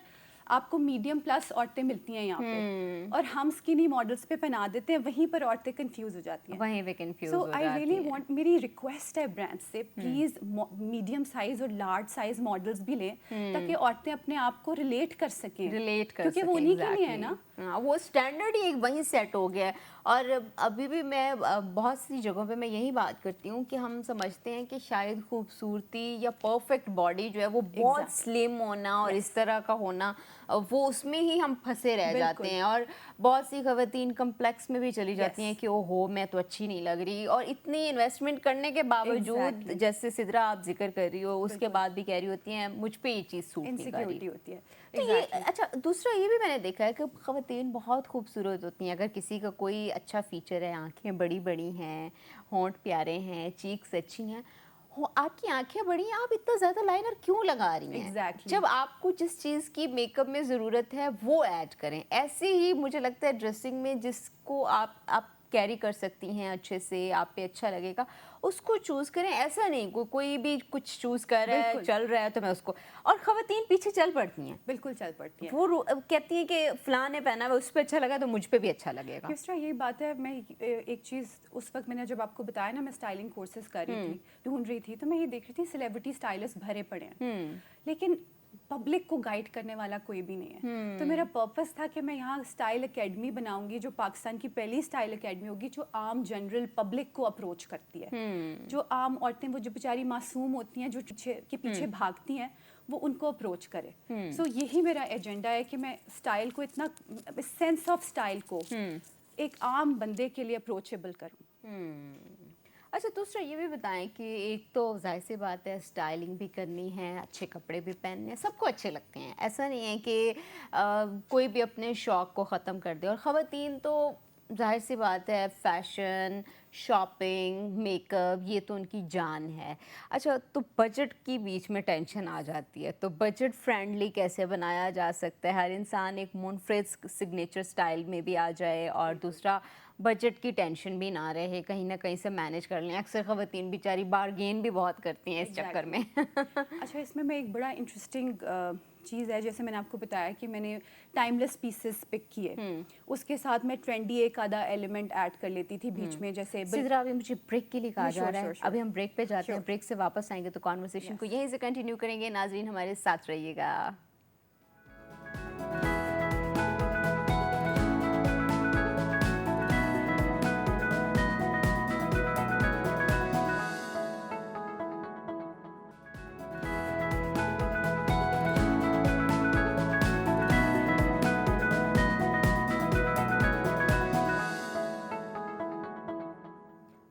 آپ کو میڈیم پلس عورتیں ملتی ہیں یہاں پہ, اور ہم اسکنی ماڈلس پہ پہنا دیتے ہیں, وہیں پر عورتیں کنفیوز ہو جاتی ہیں. وہیں پہ کنفیوز سو ہو آئی جاتی ریئلی ہیں. وانٹ, میری ریکویسٹ ہے برانڈ سے, پلیز میڈیم سائز اور لارج سائز ماڈلس بھی لیں تاکہ عورتیں اپنے آپ کو ریلیٹ کر سکیں, کیونکہ وہ انہیں کے لیے ہے نا. وہ اسٹینڈرڈ ہی ایک وہیں سیٹ ہو گیا ہے. اور ابھی بھی میں بہت سی جگہوں پہ میں یہی بات کرتی ہوں کہ ہم سمجھتے ہیں کہ شاید خوبصورتی یا پرفیکٹ باڈی جو ہے وہ بہت سلم ہونا اور اس طرح کا ہونا, وہ اس میں ہی ہم پھنسے رہ جاتے ہیں. اور بہت سی خواتین کمپلیکس میں بھی چلی جاتی ہیں کہ او ہو میں تو اچھی نہیں لگ رہی, اور اتنی انویسٹمنٹ کرنے کے باوجود جیسے سدرا آپ ذکر کر رہی ہو, اس کے بعد بھی کہہ رہی ہوتی ہیں مجھ پہ یہ چیز سوٹ نہیں کر رہی ہوتی ہے. تو یہ اچھا. دوسرا یہ بھی میں نے دیکھا ہے کہ خواتین بہت خوبصورت ہوتی ہیں. اگر کسی کا کوئی اچھا فیچر ہے, آنکھیں بڑی بڑی ہیں, ہونٹ پیارے ہیں, چیکس اچھی ہیں, آپ کی آنکھیں بڑی ہیں, آپ اتنا زیادہ لائنر کیوں لگا رہی ہیں؟ جب آپ کو جس چیز کی میک اپ میں ضرورت ہے وہ ایڈ کریں. ایسے ہی مجھے لگتا ہے ڈریسنگ میں جس کو آپ کیری کر سکتی ہیں اچھے سے, آپ پہ اچھا لگے گا, اس کو چوز کریں. ایسا نہیں کوئی بھی کچھ چوز کر رہا ہے, چل رہا ہے تو میں اس کو. اور خواتین پیچھے چل پڑتی ہیں, بالکل چل پڑتی ہیں. وہ کہتی ہیں کہ فلاں نے پہنا ہوا اس پہ اچھا لگا تو مجھ پہ بھی اچھا لگے گا. کس طرح یہی بات ہے. میں ایک چیز اس وقت میں نے جب آپ کو بتایا نا میں اسٹائلنگ کورسز کر رہی تھی, ڈھونڈ رہی تھی, تو میں یہ دیکھ رہی تھی سیلیبریٹی اسٹائلسٹ بھرے پڑے ہیں, لیکن پبلک کو گائیڈ کرنے والا کوئی بھی نہیں ہے. تو میرا پرپس تھا کہ میں یہاں اسٹائل اکیڈمی بناؤں گی, جو پاکستان کی پہلی اسٹائل اکیڈمی ہوگی جو عام جنرل پبلک کو اپروچ کرتی ہے. جو عام عورتیں, وہ جو بیچاری معصوم ہوتی ہیں, جو پیچھے بھاگتی ہیں, وہ ان کو اپروچ کرے. سو یہی میرا ایجنڈا ہے کہ میں اسٹائل کو اتنا, سینس آف اسٹائل کو ایک عام بندے کے لیے اپروچیبل کروں. اچھا دوسرا یہ بھی بتائیں کہ ایک تو ظاہر سی بات ہے اسٹائلنگ بھی کرنی ہے, اچھے کپڑے بھی پہننے ہیں, سب کو اچھے لگتے ہیں, ایسا نہیں ہے کہ کوئی بھی اپنے شوق کو ختم کر دے. اور خواتین تو ظاہر سی بات ہے فیشن, شاپنگ, میک اپ, یہ تو ان کی جان ہے. اچھا تو بجٹ کی بیچ میں ٹینشن آ جاتی ہے, تو بجٹ فرینڈلی کیسے بنایا جا سکتا ہے؟ ہر انسان ایک منفرد سگنیچر اسٹائل میں بھی آ جائے, اور دوسرا بجٹ کی ٹینشن بھی نہ رہے, کہیں نہ کہیں سے مینیج کر لیں. اکثر خواتین بیچاری بارگین بھی بہت کرتی ہیں اس چکر میں. اچھا اس میں ایک بڑا انٹرسٹنگ چیز ہے جیسے میں نے آپ کو بتایا کہ میں نے ٹائم لیس پیسز پک کیے, اس کے ساتھ میں ٹرینڈی ایک آدھا ایلیمنٹ ایڈ کر لیتی تھی بیچ میں, جیسے سدرا ابھی مجھے بریک کے لیے کہا جا رہا ہے, sure. ابھی ہم بریک پہ جاتے ہیں, بریک سے واپس آئیں گے تو کانورسیشن کو یہیں سے کنٹینیو کریں گے. ناظرین ہمارے ساتھ رہیے گا.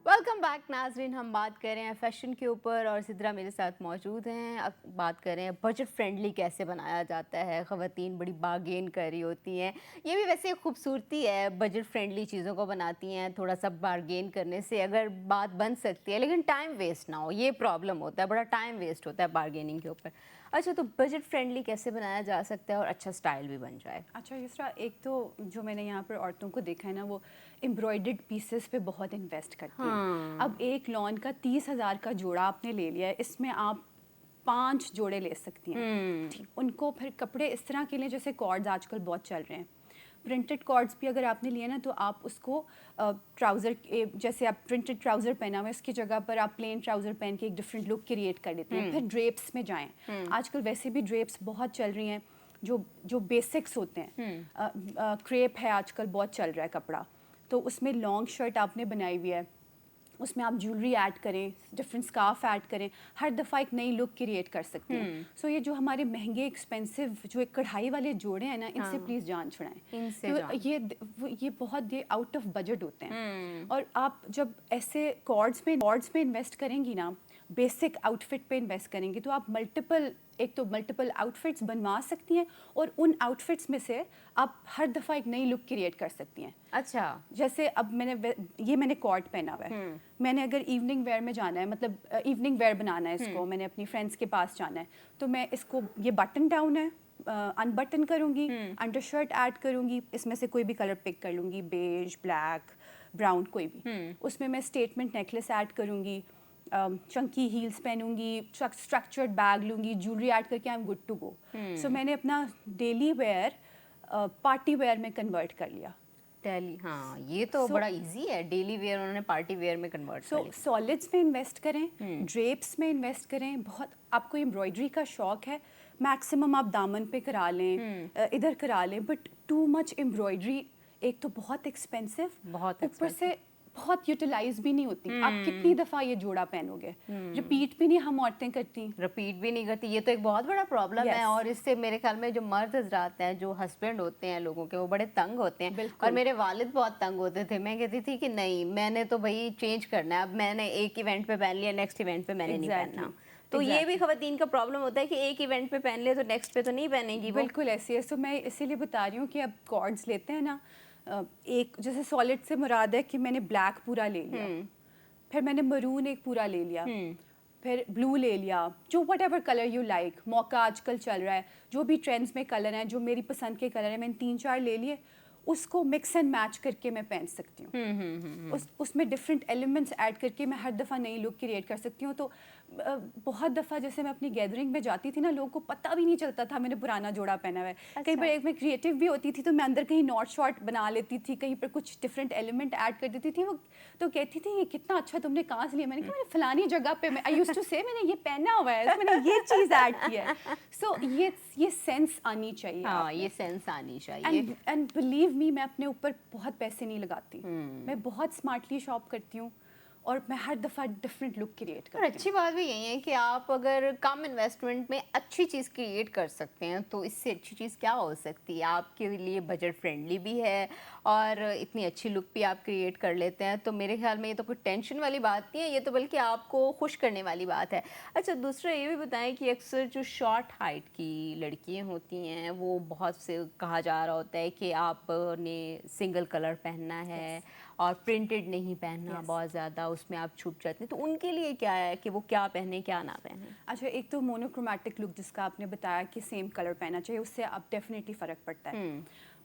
ویلکم بیک ناظرین, ہم بات کر رہے ہیں فیشن کے اوپر اور سدرا میرے ساتھ موجود ہیں. اب بات کر رہے ہیں بجٹ فرینڈلی کیسے بنایا جاتا ہے. خواتین بڑی بارگین کر رہی ہوتی ہیں, یہ بھی ویسے ایک خوبصورتی ہے, بجٹ فرینڈلی چیزوں کو بناتی ہیں. تھوڑا سا بارگین کرنے سے اگر بات بن سکتی ہے لیکن ٹائم ویسٹ نہ ہو, یہ پرابلم ہوتا ہے, بڑا ٹائم ویسٹ ہوتا ہے بارگیننگ کے اوپر. اچھا, تو بجٹ فرینڈلی کیسے بنایا جا سکتا ہے اور اچھا اسٹائل بھی بن جائے؟ اچھا یسرا, ایک تو جو میں نے یہاں پر عورتوں کو دیکھا ہے نا, وہ امبرائڈرڈ پیسز پہ بہت انویسٹ کرتی ہیں. اب ایک لون کا 30,000 کا جوڑا آپ نے لے لیا ہے, اس میں آپ 5 جوڑے لے سکتی ہیں. ان کو پھر کپڑے اس طرح کے لیں جیسے کارڈز آج کل بہت چل رہے ہیں. پرنٹڈ کارڈز بھی اگر آپ نے لیے نا تو آپ اس کو ٹراؤزر, جیسے آپ پرنٹڈ ٹراؤزر پہنا ہوا ہے اس کی جگہ پر آپ پلین ٹراؤزر پہن کے ایک ڈفرینٹ لک کریٹ کر لیتے ہیں. پھر ڈریپس میں جائیں, آج کل ویسے بھی ڈریپس بہت چل رہی ہیں جو بیسکس ہوتے ہیں. کریپ ہے آج کل بہت چل رہا ہے کپڑا, تو اس میں لانگ شرٹ آپ نے بنائی ہوئی ہے, اس میں آپ جیولری ایڈ کریں, ڈفرینٹ اسکارف ایڈ کریں, ہر دفعہ ایک نئی لک کریٹ کر سکتے ہیں. سو یہ جو ہمارے مہنگے ایکسپینسو جو ایک کڑھائی والے جوڑے ہیں نا, ان سے پلیز جان چھڑائیں. یہ بہت یہ آؤٹ آف بجٹ ہوتے ہیں. اور آپ جب ایسے کارڈز میں انویسٹ کریں گی نا, بیسک آؤٹ فٹ پہ انویسٹ کریں گی, تو آپ ملٹیپل آؤٹ فٹس بنوا سکتی ہیں, اور ان آؤٹ فٹس میں سے آپ ہر دفعہ ایک نئی لک کریٹ کر سکتی ہیں. اچھا, جیسے اب میں نے کارڈ پہنا ہوا ہے, میں نے اگر ایوننگ ویئر میں جانا ہے, مطلب ایوننگ ویئر بنانا ہے اس کو, میں نے اپنی فرینڈس کے پاس جانا ہے, تو میں اس کو, یہ بٹن ڈاؤن ہے, ان بٹن کروں گی, انڈر شرٹ ایڈ کروں گی, اس میں سے کوئی بھی کلر پک کر لوں گی, بیج, بلیک, براؤن, کوئی بھی. اس میں اسٹیٹمنٹ نیکلس ایڈ کروں گی, چنکی ہیلز پہنوں گی, اسٹرکچرڈ بیگ لوں گی, جیولری ایڈ کر کے I am good to go. So میں نے اپنا ڈیلی ویئر پارٹی ویئر میں کنورٹ کر لیا. ہاں یہ تو بڑا ایزی ہے, ڈیلی ویئر انہوں نے پارٹی ویئر میں کنورٹ کر لیا. سالڈس میں انویسٹ کریں, ڈریپس میں انویسٹ کریں. بہت آپ کو ایمبرائڈری کا شوق ہے, میکسیمم آپ دامن پہ کرا لیں, ادھر کرا لیں, بٹ ٹو مچ ایمبرائڈری ایک تو بہت ایکسپینسو, اوپر سے بہت یوٹیلائز بھی نہیں ہوتی. آپ کتنی دفعہ یہ جوڑا پہنو گے, رپیٹ بھی نہیں ہم عورتیں کرتی, یہ تو ایک بہت بڑا پرابلم ہے. اور اس سے میرے خیال میں جو مرد حضرات ہیں, جو ہسبینڈ ہوتے ہیں لوگوں کے, وہ بڑے تنگ ہوتے ہیں. اور میرے والد بہت تنگ ہوتے تھے. میں کہتی تھی کہ نہیں, میں نے تو بھائی چینج کرنا ہے, اب میں نے ایک ایونٹ پہ پہن لیا, نیکسٹ ایونٹ پہ میں نے نہیں پہننا. تو یہ بھی خواتین کا پرابلم ہوتا ہے کہ ایک ایونٹ پہ پہن لے تو نیکسٹ پہ تو نہیں پہنیں گی. بالکل ایسی ہے. سو میں اسی لیے بتا رہی ہوں کہ اب کارڈز لیتے ہیں نا, ایک جیسے سالڈ سے مراد ہے کہ میں نے بلیک پورا لے لیا, پھر میں نے مرون ایک پورا لے لیا, پھر بلو لے لیا, جو what ever colour you like. موقع آج کل چل رہا ہے, جو بھی ٹرینڈس میں کلر ہیں, جو میری پسند کے کلر ہیں, میں نے 3-4 لے لیے, اس کو مکس اینڈ میچ کر کے میں پہن سکتی ہوں. اس میں ڈفرینٹ ایلیمنٹس ایڈ کر کے میں ہر دفعہ نئی لک کریٹ کر سکتی ہوں. تو بہت دفعہ جیسے میں اپنی گیدرنگ میں جاتی تھی نا, لوگوں کو پتہ بھی نہیں چلتا تھا میں نے پرانا جوڑا پہنا ہوا ہے. کئی بار ایک میں کریٹیو بھی ہوتی تھی, تو میں اندر کہیں ناٹ شارٹ بنا لیتی تھی, کہیں پر کچھ ڈفرینٹ ایلیمنٹ ایڈ کر دیتی تھی. وہ تو کہتی تھی یہ کتنا اچھا تم نے کہاں سے لیا. میں نے کہا میں نے فلانی جگہ پہ, آئی یوزڈ ٹو سے میں نے یہ پہنا ہوا ہے, میں نے یہ چیز ایڈ کیا ہے. سو یہ سینس آنی چاہیے. ہاں یہ سینس آنی چاہیے. اینڈ بلیو می, میں اپنے اوپر بہت پیسے نہیں لگاتی, میں بہت اسمارٹلی شاپ کرتی ہوں, اور میں ہر دفعہ ڈفرینٹ لک کریٹ کرتی ہوں. اور اچھی بات بھی یہی ہے کہ آپ اگر کم انویسٹمنٹ میں اچھی چیز کریٹ کر سکتے ہیں, تو اس سے اچھی چیز کیا ہو سکتی ہے. آپ کے لیے بجٹ فرینڈلی بھی ہے اور اتنی اچھی لک بھی آپ کریٹ کر لیتے ہیں, تو میرے خیال میں یہ تو کوئی ٹینشن والی بات نہیں ہے, یہ تو بلکہ آپ کو خوش کرنے والی بات ہے. اچھا دوسرا یہ بھی بتائیں کہ اکثر جو شارٹ ہائٹ کی لڑکیاں ہوتی ہیں, وہ بہت سے کہا جا رہا ہوتا ہے کہ آپ نے سنگل کلر پہننا ہے اور پرنٹڈ نہیں پہننا بہت زیادہ, اس میں آپ چھپ جاتے ہیں. تو ان کے لیے کیا ہے کہ وہ کیا پہنیں کیا نہ پہنیں؟ اچھا, ایک تو مونوکرومیٹک لک جس کا آپ نے بتایا کہ سیم کلر پہننا چاہیے, اس سے اب ڈیفینیٹلی فرق پڑتا ہے.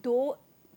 2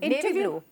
navy blue.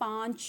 5